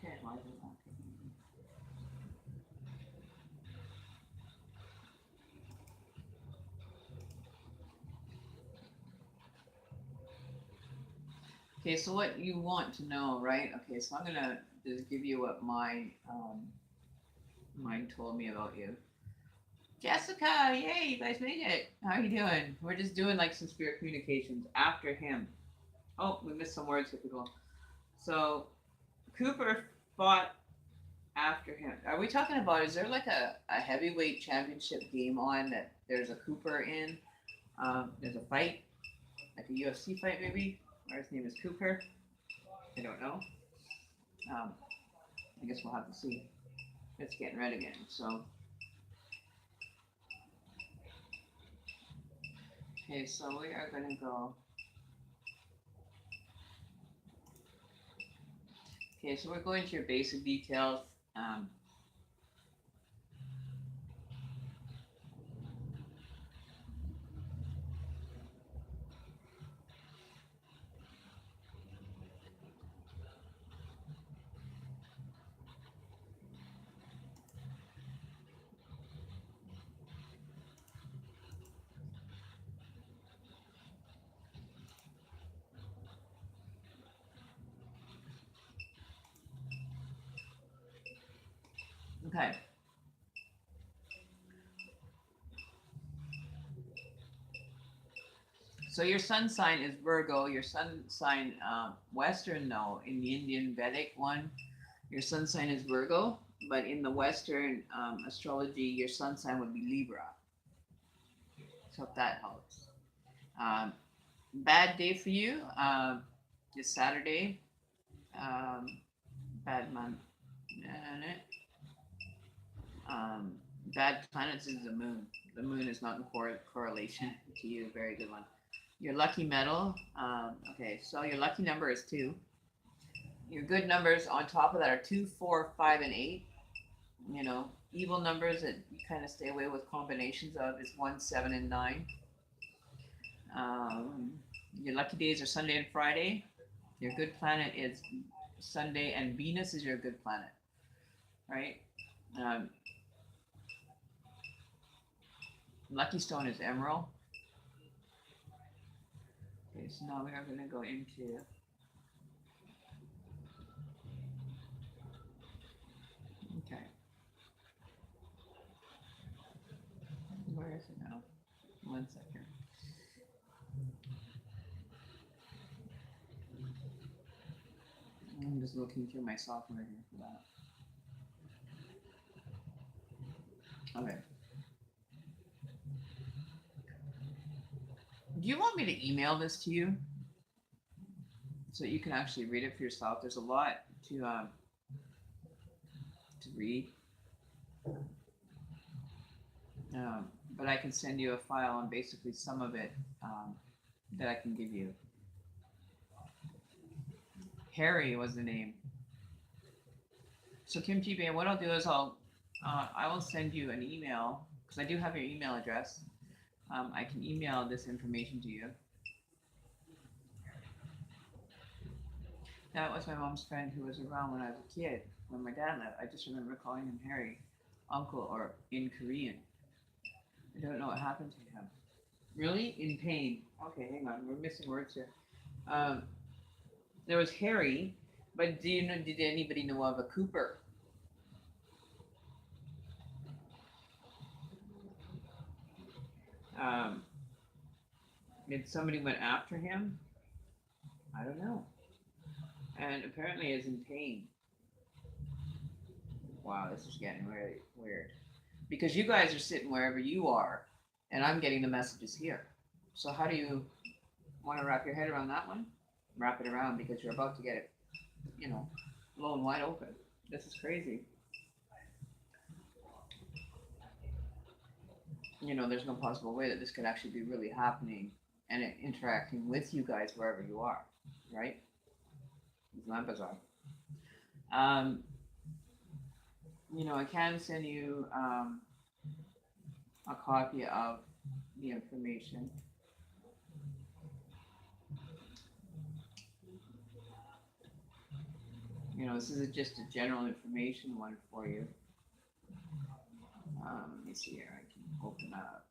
Okay, why is it not taking me? Okay, so what you want to know, right? Okay, so I'm gonna just give you what my mine told me about you. Jessica, yay, you guys made it. How are you doing? We're just doing like some spirit communications after him. Oh, we missed some words, typical. So Cooper fought after him. Are we talking about, is there like a heavyweight championship game on that there's a Cooper in? There's a fight, like a UFC fight maybe, where his name is Cooper. I don't know. Um, I guess we'll have to see. It's getting red again. So, okay, so we are gonna go. Okay, so we're going to your basic details. Okay. So your sun sign is Virgo. Your sun sign, Western, no, in the Indian Vedic one, your sun sign is Virgo, but in the Western astrology, your sun sign would be Libra. So if that helps. Um, Bad day for you is Saturday. Um, Bad month. Um, Bad planets is the moon. The moon is not in correlation to you. Very good one. Your lucky metal. Okay, so your lucky number is 2. Your good numbers on top of that are 2, 4, 5, and 8. You know, evil numbers that you kind of stay away with combinations of is 1, 7, and 9. Um, your lucky days are Sunday and Friday. Your good planet is Sunday, and Venus is your good planet, right? Um, lucky stone is emerald. Okay, so now we are going to go into okay. Where is it now? 1 second. I'm just looking through my software here for that. Okay. Do you want me to email this to you so you can actually read it for yourself? There's a lot to read, but I can send you a file on basically some of it that I can give you. Harry was the name. So Kim T. what I'll do is I will send you an email because I do have your email address. I can email this information to you. That was my mom's friend who was around when I was a kid, when my dad left. I just remember calling him Harry, uncle, or in Korean. I don't know what happened to him. Really? In pain. Okay, hang on. We're missing words here. There was Harry, but did anybody know of a Cooper? Did somebody went after him? I don't know. And apparently is in pain. Wow, this is getting really weird. Because you guys are sitting wherever you are, and I'm getting the messages here. So how do you want to wrap your head around that one? Wrap it around because you're about to get it, blowing wide open. This is crazy. There's no possible way that this could actually be really happening and interacting with you guys wherever you are, right? Isn't that bizarre? I can send you a copy of the information. This is just a general information one for you. Let me see here. I can open up.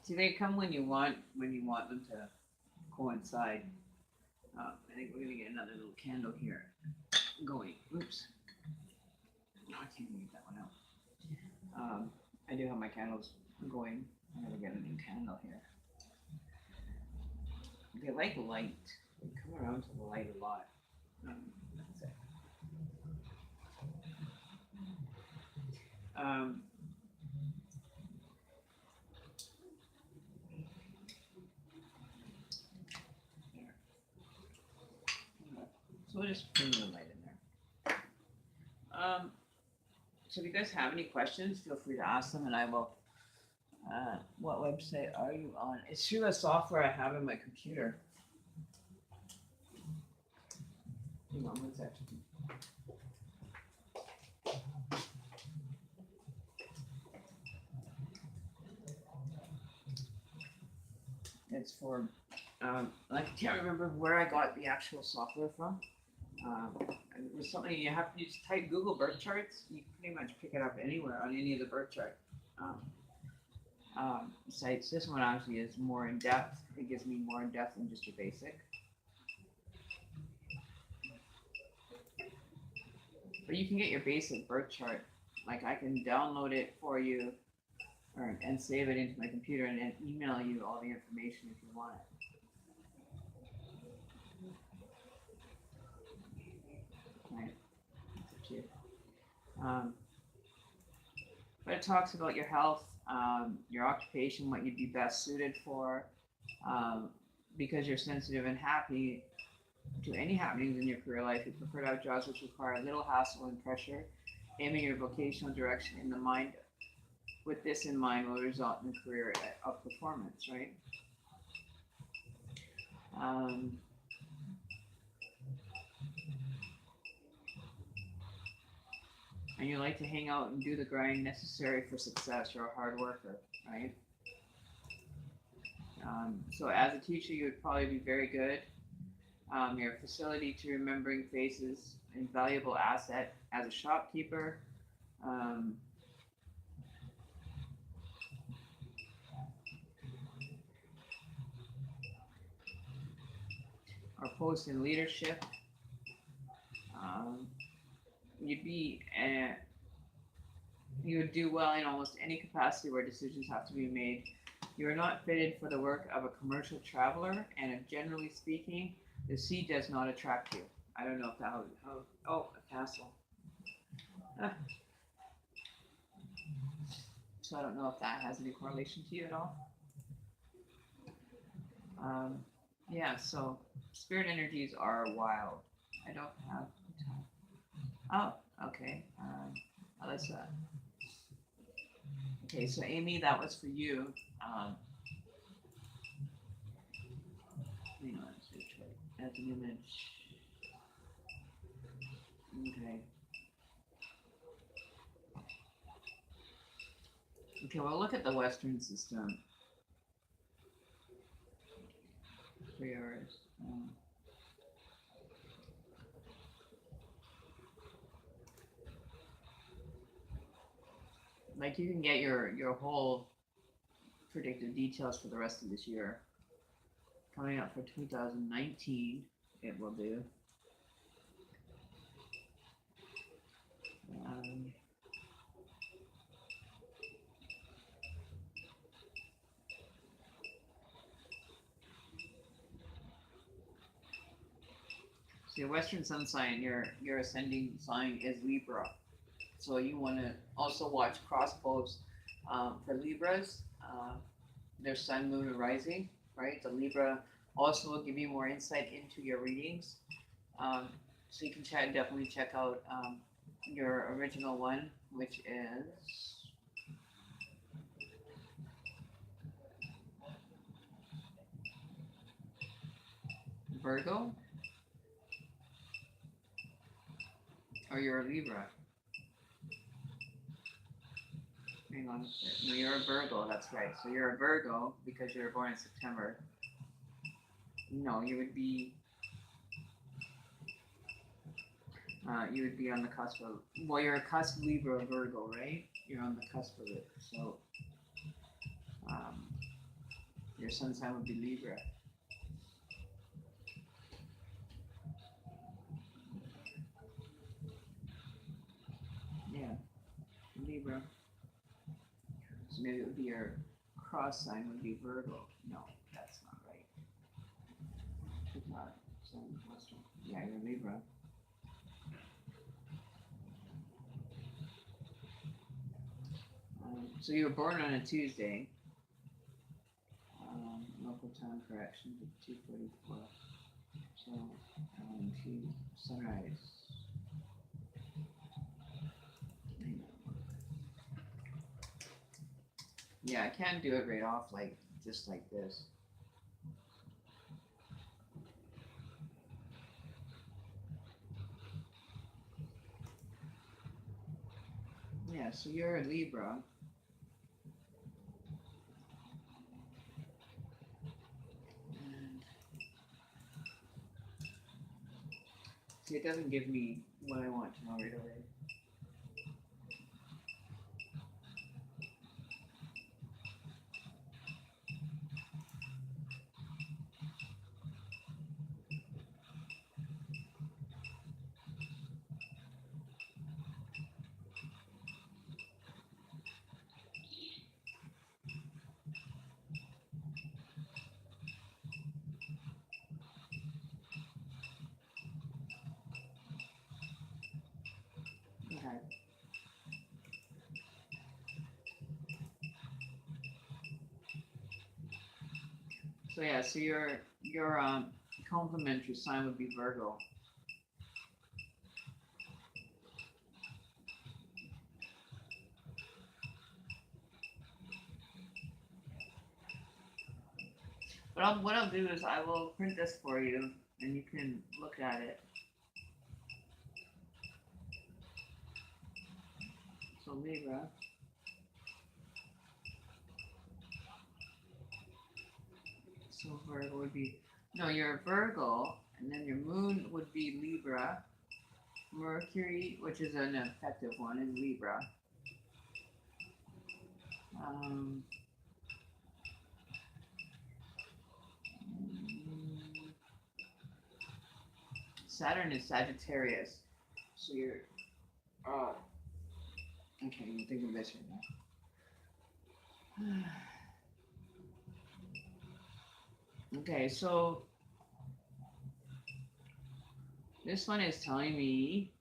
See, they come when you want them to coincide. I think we're gonna get another little candle here going. Oops. No, I can't leave that one out. I do have my candles going. I'm gonna get a new candle here. They like light. They come around to the light a lot. That's it. So we'll just bring the light in there. So if you guys have any questions, feel free to ask them, and I will. What website are you on? It's through a software I have in my computer. Hang on 1 second. It's for, I can't remember where I got the actual software from. It was something you have to just type Google birth charts. You can pretty much pick it up anywhere on any of the birth chart sites. This one actually is more in depth. It gives me more in depth than just your basic. But you can get your basic birth chart. Like I can download it for you, and save it into my computer and then email you all the information if you want it. Right? That's up to you. Um, but it talks about your health, your occupation, what you'd be best suited for, um, because you're sensitive and happy to any happenings in your career life. You prefer to have jobs which require little hassle and pressure. Aiming your vocational direction in the mind with this in mind will result in a career of performance, right? Um, and you like to hang out and do the grind necessary for success. You're a hard worker, right? So as a teacher, you would probably be very good. Your facility to remembering faces, invaluable asset as a shopkeeper. Um, or post in leadership. Um, you'd be you would do well in almost any capacity where decisions have to be made. You are not fitted for the work of a commercial traveler, and generally speaking, the sea does not attract you. I don't know if that how oh, a castle. Ah. So I don't know if that has any correlation to you at all. Um, yeah, so spirit energies are wild. I don't have time. Oh, okay. Alyssa. Okay, so Amy, that was for you. Hang on, as an image. Okay. Okay, well, look at the Western system. 3 hours. Like you can get your whole predicted details for the rest of this year. Coming up for 2019, it will do. So your Western Sun sign, your ascending sign is Libra. So you want to also watch crossbows for Libras. Their Sun, Moon, and Rising, right? The Libra also will give you more insight into your readings. So you can definitely check out your original one, which is Virgo, or you're a Libra. Hang on a second. No, you're a Virgo, that's right. So you're a Virgo because you were born in September. No, you would be on the cusp of, well, you're a cusp Libra Virgo, right? You're on the cusp of it. So your sun sign would be Libra. Yeah, Libra. So maybe it would be your cross sign would be Virgo. No, that's not right. Yeah, you're Libra. So you were born on a Tuesday. Local time correction, 2:44. So sunrise. Yeah, I can't do it right off like just like this. Yeah, so you're a Libra. See, it doesn't give me what I want to know right away. Okay. So yeah, so your complementary sign would be Virgo. But what I'll do is I will print this for you, and you can look at it. So Libra. So Virgo would be no, you're Virgo, and then your moon would be Libra. Mercury, which is an effective one, in Libra. Um, Saturn is Sagittarius. So you're I can't even think of this right now. Okay, so this one is telling me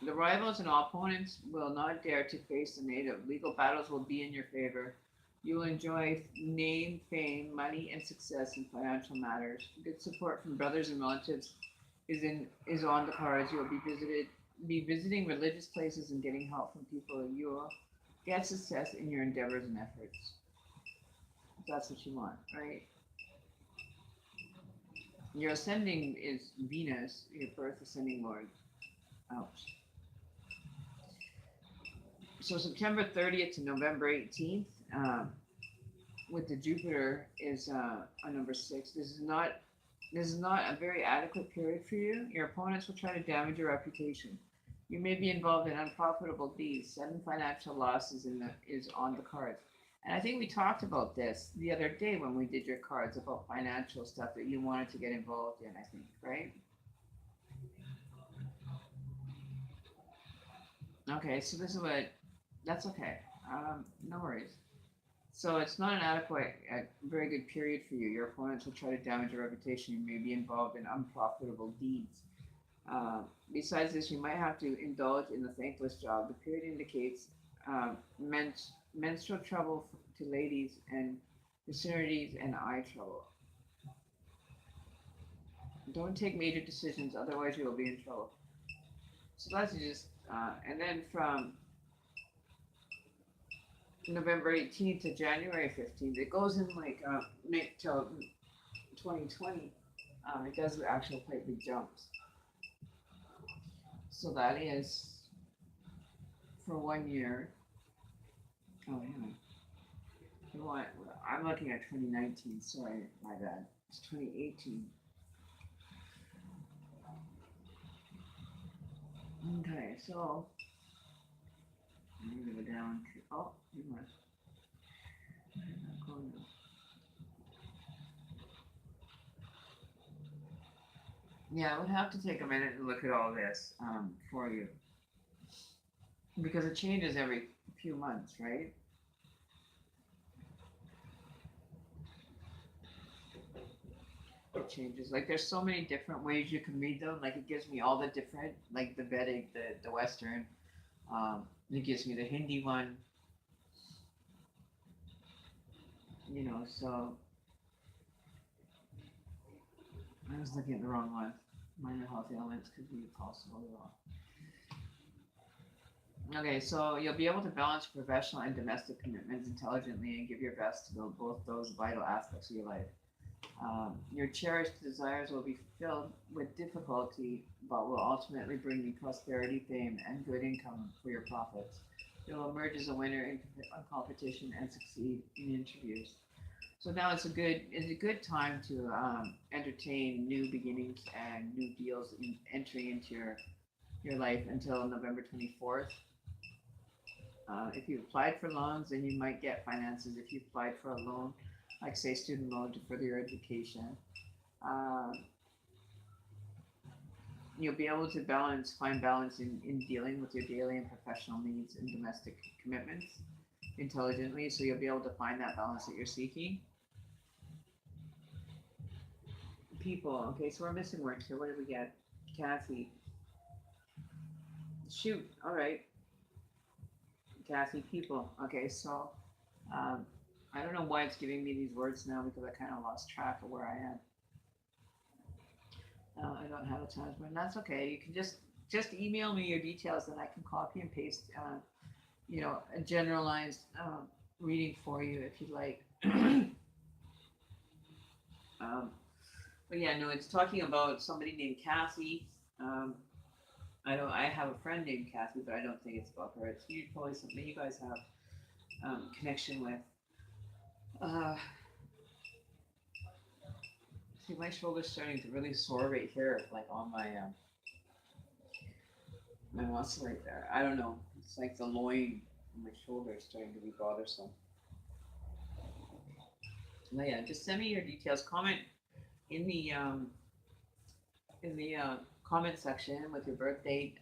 the rivals and opponents will not dare to face the native. Legal battles will be in your favor. You will enjoy name, fame, money, and success in financial matters. Good support from brothers and relatives is on the cards. You will be visiting religious places and getting help from people. You will get success in your endeavors and efforts. If that's what you want, right? Your ascending is Venus, your birth ascending lord. Ouch. So September 30th to November 18th, with the Jupiter is on number 6. This is not a very adequate period for you. Your opponents will try to damage your reputation. You may be involved in unprofitable deeds. Sudden financial losses is on the cards. And I think we talked about this the other day when we did your cards about financial stuff that you wanted to get involved in, I think, right? Okay, so this is what, that's okay. No worries. So it's not an adequate, very good period for you. Your opponents will try to damage your reputation. You may be involved in unprofitable deeds. Besides this, you might have to indulge in a thankless job. The period indicates menstrual trouble to ladies and vicinities and eye trouble. Don't take major decisions, otherwise you will be in trouble. So that's just, and then from November 18th to January 15th, it goes in like till 2020. It does actual quite big jumps. So that is for 1 year. Oh, yeah. You want? I'm looking at 2019. Sorry, my bad. It's 2018. Okay, so I'm gonna go down to. Oh, you must. Yeah, I would have to take a minute and look at all this for you because it changes every few months, right? It changes. Like there's so many different ways you can read them. Like it gives me all the different, like the Vedic, the Western. It gives me the Hindi one. So I was looking at the wrong one. Minor health ailments could be possible. Okay, so you'll be able to balance professional and domestic commitments intelligently and give your best to build both those vital aspects of your life. Your cherished desires will be filled with difficulty, but will ultimately bring you prosperity, fame, and good income for your profits. You'll emerge as a winner in competition and succeed in interviews. So now it's a good time to entertain new beginnings and new deals entering into your life until November 24th. If you applied for loans, then you might get finances. If you applied for a loan, like say student loan to further your education, uh, you'll be able to find balance in dealing with your daily and professional needs and domestic commitments intelligently. So you'll be able to find that balance that you're seeking. people. Okay, so we're missing words here. What did we get? Cassie. Shoot. All right. Cassie, people. Okay, so um, I don't know why it's giving me these words now because I kind of lost track of where I am. I don't have a time, but that's okay. You can just email me your details, and I can copy and paste. A generalized reading for you if you'd like. um, but yeah, no, it's talking about somebody named Cassie. I have a friend named Cassie, but I don't think it's about her. It's probably something you guys have connection with. Uh, See, my shoulder's starting to really sore right here, like on my muscle right there. I don't know. It's like the loin in my shoulder is starting to be bothersome. But yeah, just send me your details. Comment in the comment section with your birth date,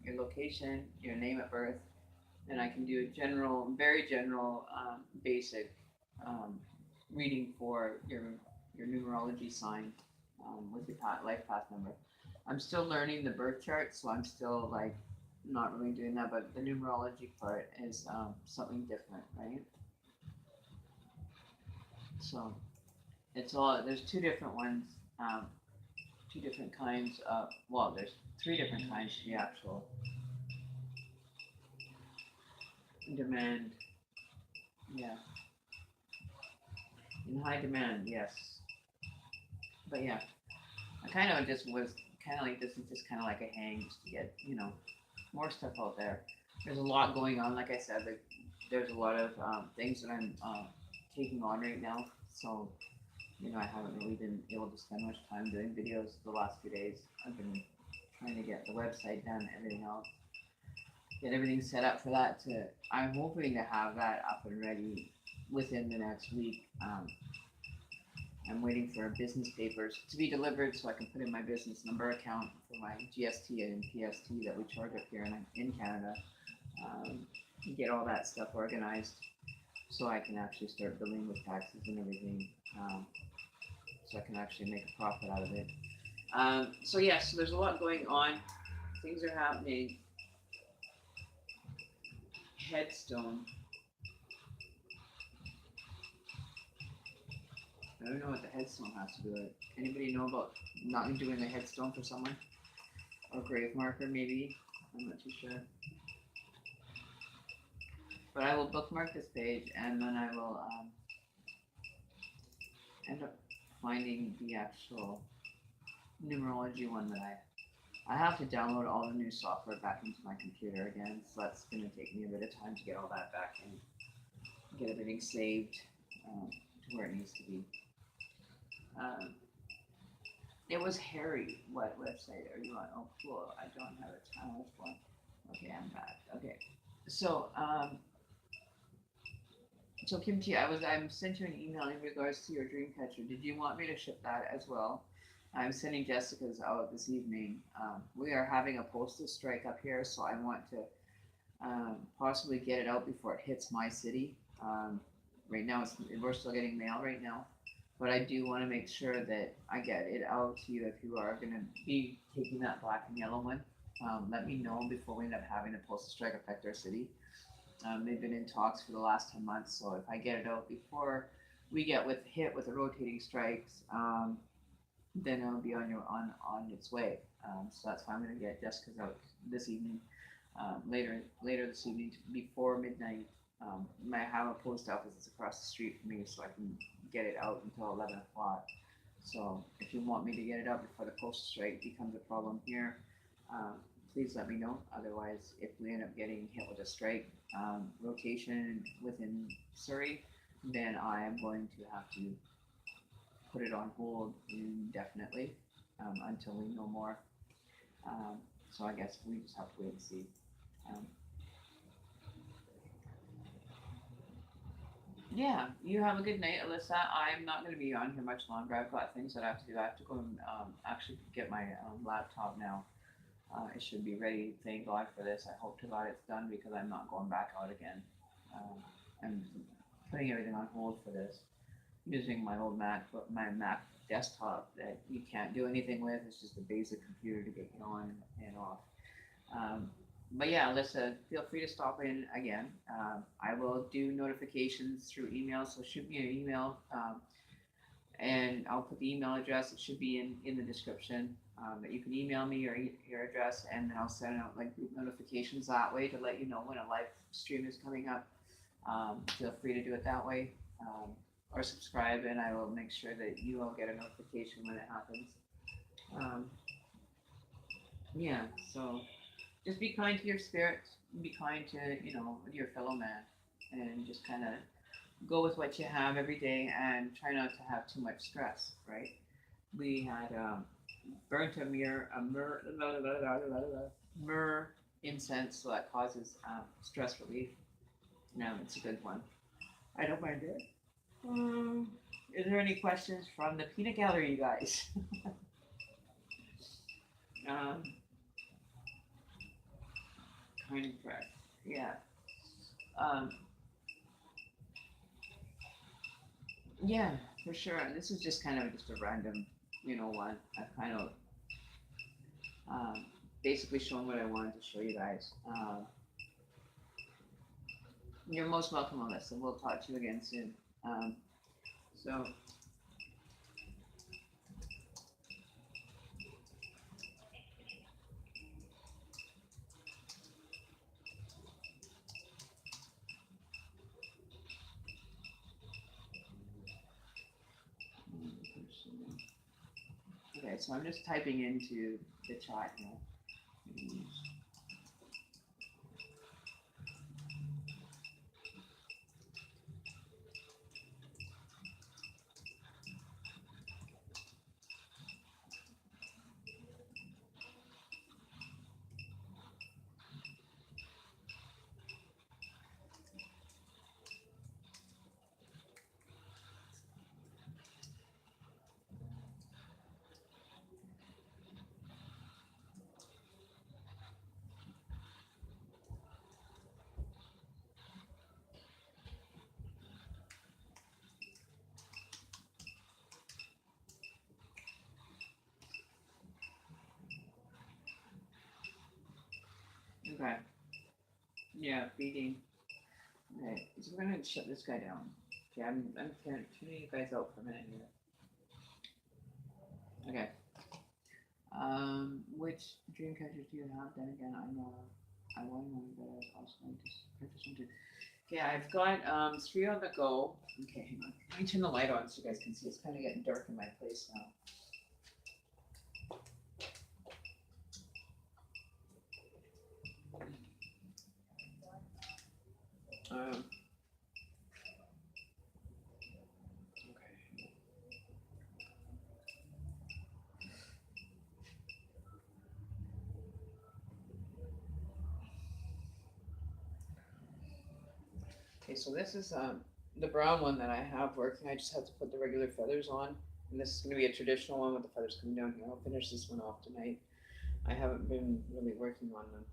your location, your name at birth, and I can do a general, very general, basic reading for your numerology sign with your life path number. I'm still learning the birth chart, so I'm still like not really doing that, but the numerology part is something different, right? So it's all there's two different ones, two different kinds of well, there's three different kinds to the actual demand. Yeah, in high demand, yes. But yeah, I kind of just was kind of like this is just kind of like a hang just to get more stuff out there. There's a lot going on, like I said. Like, there's a lot of things that I'm taking on right now. So I haven't really been able to spend much time doing videos the last few days. I've been trying to get the website done, everything else, get everything set up for that. I'm hoping to have that up and ready within the next week. I'm waiting for business papers to be delivered so I can put in my business number account for my GST and PST that we charge up here in Canada. Get all that stuff organized so I can actually start billing with taxes and everything. So I can actually make a profit out of it. So there's a lot going on. Things are happening. Headstone. I don't know what the headstone has to do with it. Anybody know about not doing a headstone for someone? Or grave marker, maybe? I'm not too sure. But I will bookmark this page, and then I will end up finding the actual numerology one that I have to download all the new software back into my computer again, so that's going to take me a bit of time to get all that back and get everything saved to where it needs to be. It was Harry. What website are you on? Oh, cool. I don't have a channel one. Okay, I'm back. Okay, so Kimchi, I sent you an email in regards to your dream catcher. Did you want me to ship that as well? I'm sending Jessica's out this evening. We are having a postal strike up here, so I want to possibly get it out before it hits my city. Right now, we're still getting mail right now, but I do want to make sure that I get it out to you if you are going to be taking that black and yellow one. Let me know before we end up having a postal strike affect our city. They've been in talks for the last 10 months, so if I get it out before we get hit with the rotating strikes, then it'll be on its way. So that's why I'm going to get Jessica's out this evening, later this evening before midnight. I have a post office that's across the street from me, so I can get it out until 11 o'clock. So if you want me to get it out before the postal strike becomes a problem here, please let me know. Otherwise, if we end up getting hit with a strike rotation within Surrey, then I am going to have to put it on hold indefinitely until we know more. So I guess we just have to wait and see. Yeah, you have a good night, Alyssa. I'm not going to be on here much longer. I've got things that I have to do. I have to go and actually get my laptop now. It should be ready. Thank God for this. I hope to God it's done because I'm not going back out again. I'm putting everything on hold for this. using my old my Mac desktop that you can't do anything with. It's just a basic computer to get you on and off. Um, but yeah, Alyssa, feel free to stop in again. I will do notifications through email, so shoot me an email, and I'll put the email address. It should be in the description. But you can email me your address, and then I'll send out like group notifications that way to let you know when a live stream is coming up. Feel free to do it that way, or subscribe, and I will make sure that you will get a notification when it happens. Um, yeah, so just be kind to your spirit, be kind to your fellow man, and just kind of go with what you have every day, and try not to have too much stress. Right? We had burnt myrrh incense, so that causes stress relief. No, it's a good one. I don't mind it. Is there any questions from the peanut gallery, you guys? um, kind of correct. Yeah. Um, yeah, for sure. And this is just kind of just a random, one. I kind of um, basically showing what I wanted to show you guys. You're most welcome, Alyssa. We'll talk to you again soon. So okay, so I'm just typing into the chat now. Okay. Yeah, feeding. Okay, so we're gonna shut this guy down. Okay, I'm tuning you guys out for a minute here. Okay. Which dream catchers do you have? Then again, I want one, but I also like to purchase one too. Okay, I've got 3 on the go. Okay, hang on. Let me turn the light on so you guys can see. It's kind of getting dark in my place now. Okay. Okay, so this is the brown one that I have working. I just have to put the regular feathers on. And this is going to be a traditional one with the feathers coming down here. I'll finish this one off tonight. I haven't been really working on them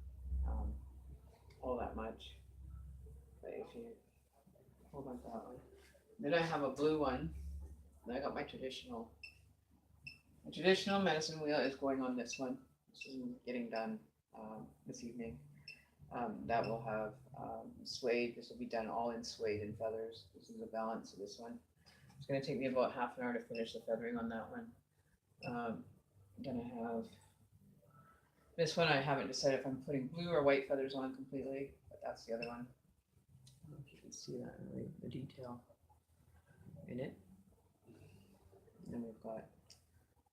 all that much. But if you hold on to that one. Then I have a blue one. And I got my traditional. My traditional medicine wheel is going on this one. This is getting done this evening. That will have suede. This will be done all in suede and feathers. This is the balance of this one. It's going to take me about half an hour to finish the feathering on that one. I'm going to have this one. I haven't decided if I'm putting blue or white feathers on completely, but that's the other one. I don't know if you can see that in the detail in it. And then we've got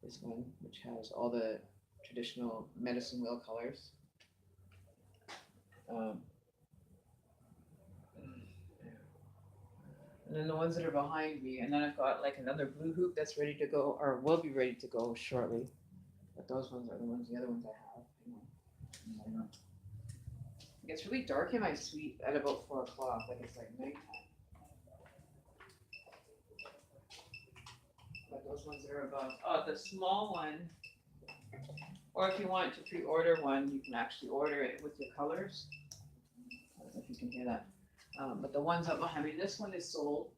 this one, which has all the traditional medicine wheel colors. And then the ones that are behind me, and then I've got like another blue hoop that's ready to go, or will be ready to go shortly. But those ones are the other ones I have. It gets really dark in my suite at about 4 o'clock, like it's like nighttime. But those ones that are above, the small one, or if you want to pre-order one, you can actually order it with your colors. I don't know if you can hear that. But the ones up behind me, this one is sold,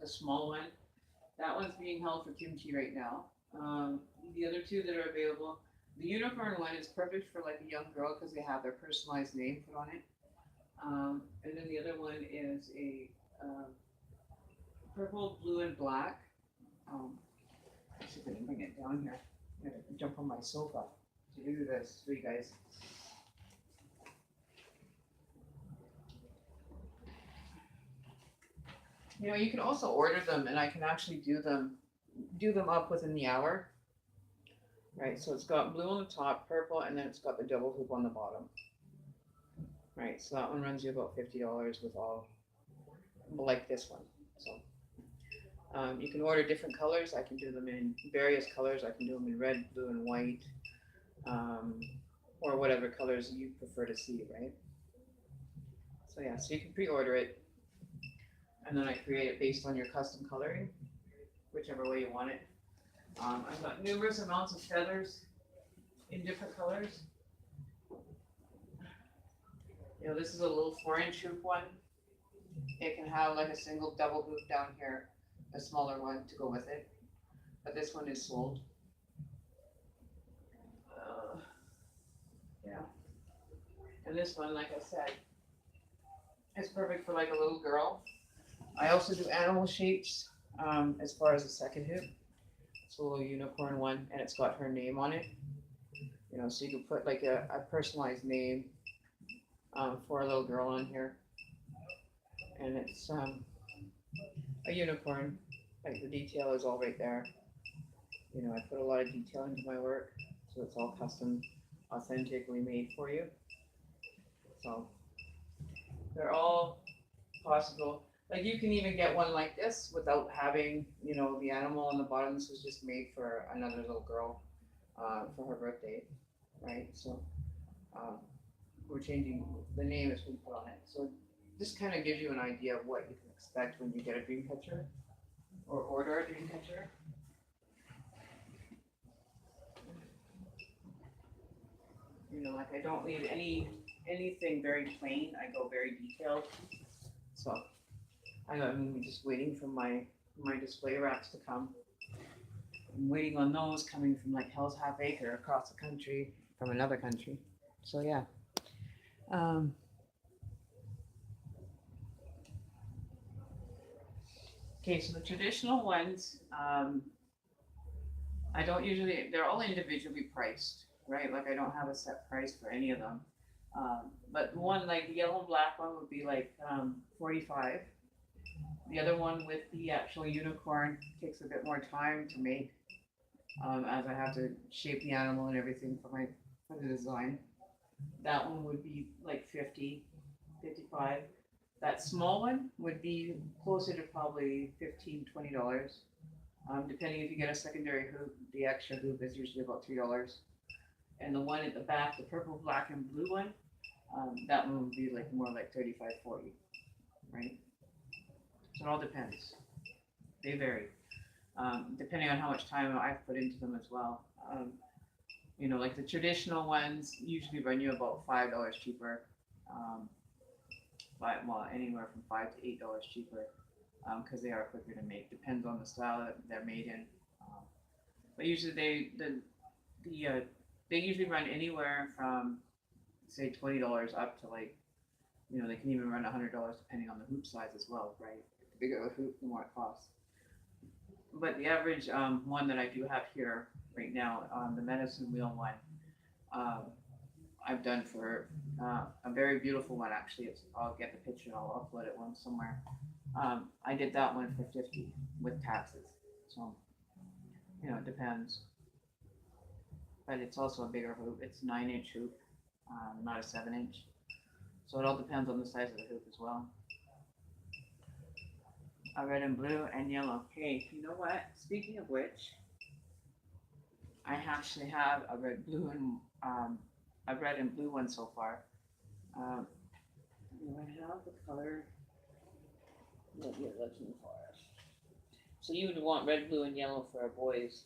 the small one. That one's being held for kimchi right now. The other two that are available, the unicorn one is perfect for like a young girl because they have their personalized name put on it. And then the other one is a purple, blue, and black. Um, let's see if I can bring it down here. I'm gonna jump on my sofa to do this for you guys. You know, you can also order them, and I can actually do them up within the hour. Right, so it's got blue on the top, purple, and then it's got the double hoop on the bottom. Right, so that one runs you about $50 with all, like this one. So you can order different colors. I can do them in various colors. I can do them in red, blue, and white, um, or whatever colors you prefer to see, right? So yeah, so you can pre-order it, and then I create it based on your custom coloring, whichever way you want it. I've got numerous amounts of feathers in different colors. You know, this is a little 4-inch hoop one. It can have like a single double hoop down here, a smaller one to go with it. But this one is sold. Yeah. And this one, like I said, is perfect for like a little girl. I also do animal shapes as far as the second hoop. It's a little unicorn one, and it's got her name on it. You know, so you can put like a personalized name for a little girl on here. And it's a unicorn. Like the detail is all right there. You know, I put a lot of detail into my work, so it's all custom, authentically made for you. So they're all possible. Like you can even get one like this without having, you know, the animal on the bottom. This was just made for another little girl for her birthday, right? So we're changing the name as we put on it. So this kind of gives you an idea of what you can expect when you get a dream catcher or order a dream catcher. You know, like I don't leave anything very plain. I go very detailed. So I'm just waiting for my display racks to come. I'm waiting on those coming from like Hell's Half Acre across the country from another country. So yeah. Okay, so the traditional ones, I don't usually, they're all individually priced, right? Like I don't have a set price for any of them. But one, like the yellow and black one would be like 45. The other one with the actual unicorn takes a bit more time to make, as I have to shape the animal and everything for the design. That one would be like 50, 55. That small one would be closer to probably $15, $20. Depending if you get a secondary hoop, the extra hoop is usually about $3. And the one at the back, the purple, black, and blue one, that one would be like more like 35, 40, right? So it all depends. They vary, depending on how much time I've put into them as well. You know, like the traditional ones usually run you about $5 cheaper. Well, anywhere from $5 to $8 cheaper, because they are quicker to make. Depends on the style that they're made in. But usually they usually run anywhere from say $20 up to like, you know, they can even run $100 depending on the hoop size as well, right? The bigger the hoop, the more it costs. But the average one that I do have here right now, the medicine wheel one, um, I've done for a very beautiful one actually. I'll get the picture and I'll upload it one somewhere. I did that one for 50 with taxes. So, you know, it depends. But it's also a bigger hoop. It's 9-inch hoop, not a 7-inch. So it all depends on the size of the hoop as well. A red and blue and yellow. Hey, you know what? Speaking of which, I actually have a red, blue, and a red and blue one so far. Do I have the color that you're looking for? So you would want red, blue, and yellow for our boys.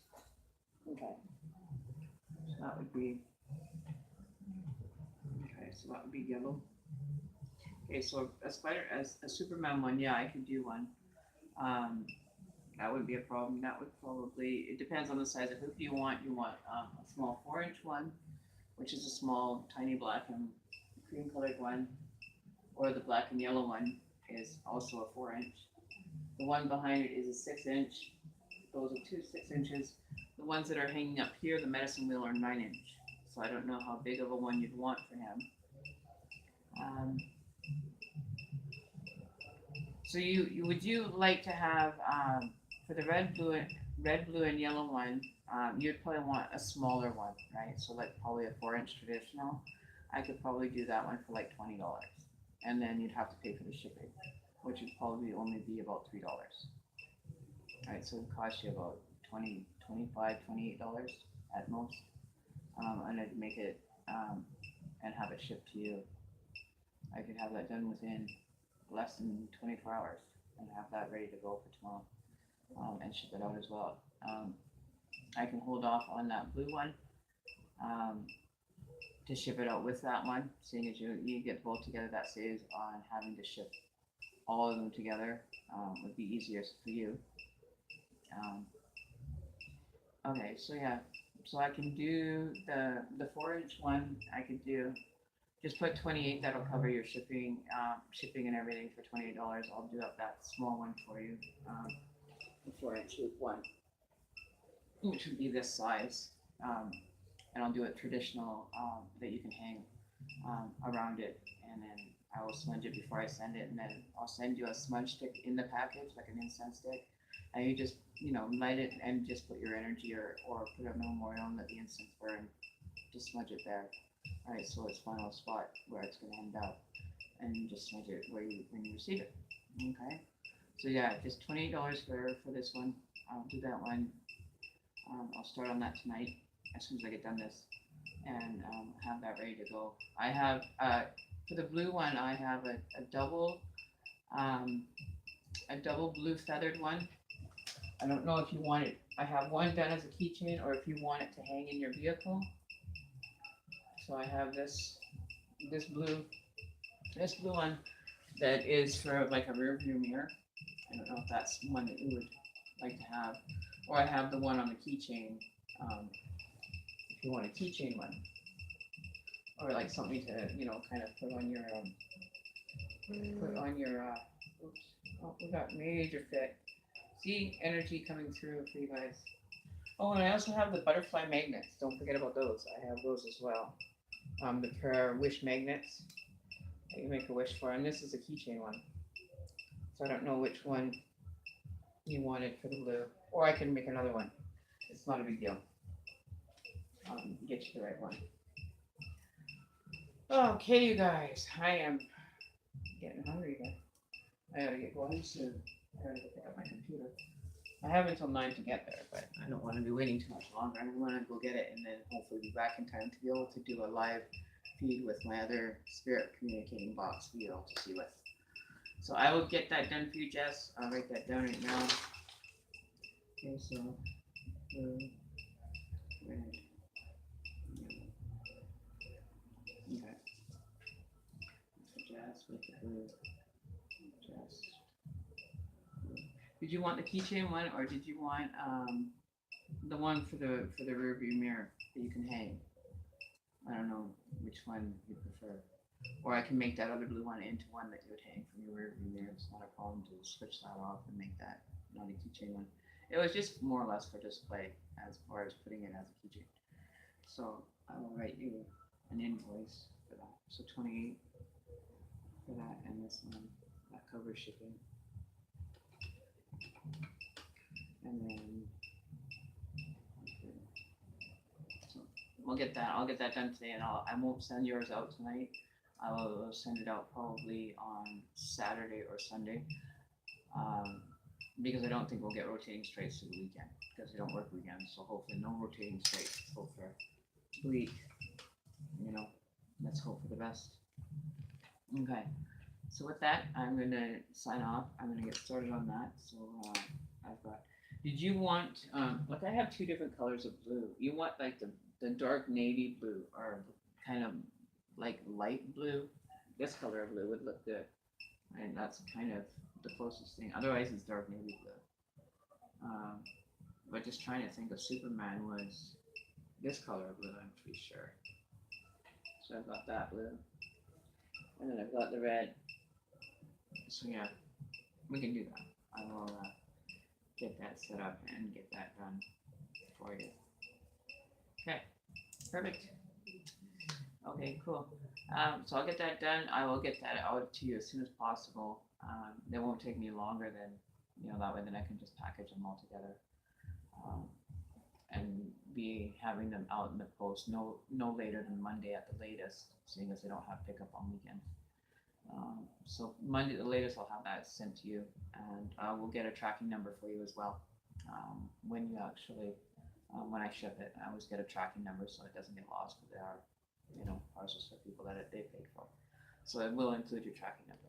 Okay. So that would be. Okay, so that would be yellow. Okay, so a Superman one, yeah, I could do one. That would be a problem. That would probably, it depends on the size of hoop you want. You want a small 4-inch one, which is a small, tiny black and cream colored one, or the black and yellow one is also a 4-inch. The one behind it is a 6-inch. Those are two 6 inches. The ones that are hanging up here, the medicine wheel, are 9-inch. So I don't know how big of a one you'd want for him. So you would you like to have for the red, blue, and yellow one? You'd probably want a smaller one, right? So like probably a 4-inch traditional. I could probably do that one for like $20, and then you'd have to pay for the shipping, which would probably only be about $3. Right, so it would cost you about 20, 25, $28 at most, and I'd make it and have it shipped to you. I could have that done within less than 24 hours and have that ready to go for tomorrow, and ship it out as well. I can hold off on that blue one to ship it out with that one, seeing as you get both together. That saves on having to ship all of them together. Would be easiest for you. Okay, so yeah, so I can do the 4-inch one. I could do just put 28. That'll cover your shipping and everything for $28. I'll do up that small one for you, the 4-inch loop one, which would be this size, and I'll do it traditional that you can hang around it, and then I will smudge it before I send it, and then I'll send you a smudge stick in the package, like an incense stick, and you just light it and just put your energy or put a memorial and let the incense burn. Just smudge it there. Alright, so it's final spot where it's going to end up, and you just smudge it when you receive it. Okay, so yeah, just $28 for this one. I'll do that one. I'll start on that tonight as soon as I get done this, and have that ready to go. I have for the blue one, I have a double blue feathered one. I don't know if you want it. I have one done as a keychain, or if you want it to hang in your vehicle. So I have this blue one that is for like a rear view mirror. I don't know if that's one that you would like to have, or I have the one on the keychain. If you want a keychain one, or like something to kind of put on your oops. Oh, we got major fit. See, energy coming through for you guys. Oh, and I also have the butterfly magnets. Don't forget about those. I have those as well. The prayer wish magnets that you make a wish for, and this is a keychain one. So I don't know which one you wanted for the blue, or I can make another one. It's not a big deal. Get you the right one. Okay, you guys, I am getting hungry again. I gotta get going soon. I gotta go pick up my computer. I have until 9 to get there, but I don't want to be waiting too much longer. I want to go get it and then hopefully be back in time to be able to do a live feed with my other spirit communicating box for you all to see with. So I will get that done for you, Jess. I'll write that down right now. Okay, so blue, red, yellow. Okay. So Jess with the blue. Jess. Did you want the keychain one, or did you want the one for the rear view mirror that you can hang? I don't know which one you prefer. Or I can make that other blue one into one that you would hang from your rear view mirror. It's not a problem to switch that off and make that not a keychain one. It was just more or less for display as far as putting it as a keychain. So I will write you an invoice for that. So 28 for that, and this one that covers shipping. And then so we'll get that. I'll get that done today, and I won't send yours out tonight. I will send it out probably on Saturday or Sunday, because I don't think we'll get rotating straights through the weekend because they don't work weekends. So hopefully no rotating straights. Hope for a week. Let's hope for the best. Okay. So with that, I'm gonna sign off. I'm gonna get started on that. So I've got. Did you want like I have two different colors of blue. You want like the dark navy blue or kind of like light blue? This color of blue would look good, and that's kind of the closest thing. Otherwise, it's dark navy blue. Um, but just trying to think of Superman was this color of blue, I'm pretty sure. So I've got that blue. And then I've got the red. So yeah, we can do that. I will get that set up and get that done for you. Okay, perfect. Okay, cool. So I'll get that done. I will get that out to you as soon as possible. It won't take me longer than, that way then I can just package them all together. Um, and be having them out in the post no later than Monday at the latest, seeing as they don't have pickup on weekends. So Monday at the latest, I'll have that sent to you, and we'll get a tracking number for you as well. When you actually, when I ship it, I always get a tracking number so it doesn't get lost, because there are, parcels for people that they paid for. So it will include your tracking number.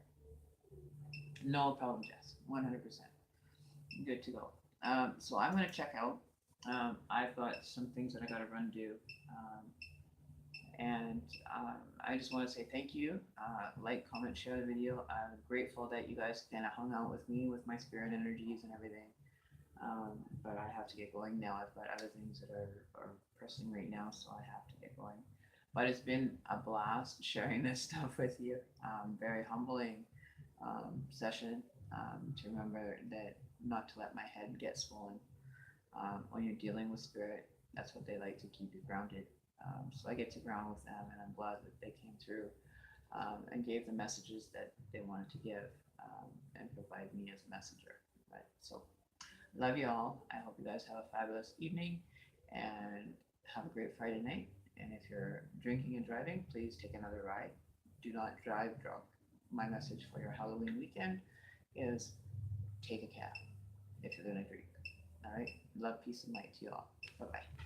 No problem, Jess. 100%. Good to go. So I'm gonna check out. I've got some things that I gotta run do. And I just want to say thank you. Like, comment, share the video. I'm grateful that you guys kind of hung out with me with my spirit energies and everything. But I have to get going now. I've got other things that are pressing right now, so I have to get going. But it's been a blast sharing this stuff with you. Very humbling session to remember that not to let my head get swollen. When you're dealing with spirit, that's what they like to keep you grounded. So I get to ground with them, and I'm glad that they came through and gave the messages that they wanted to give, and provide me as a messenger. Right. So love you all. I hope you guys have a fabulous evening and have a great Friday night. And if you're drinking and driving, please take another ride. Do not drive drunk. My message for your Halloween weekend is take a cab if you're going to drink. All right. Love, peace, and light to you all. Bye bye.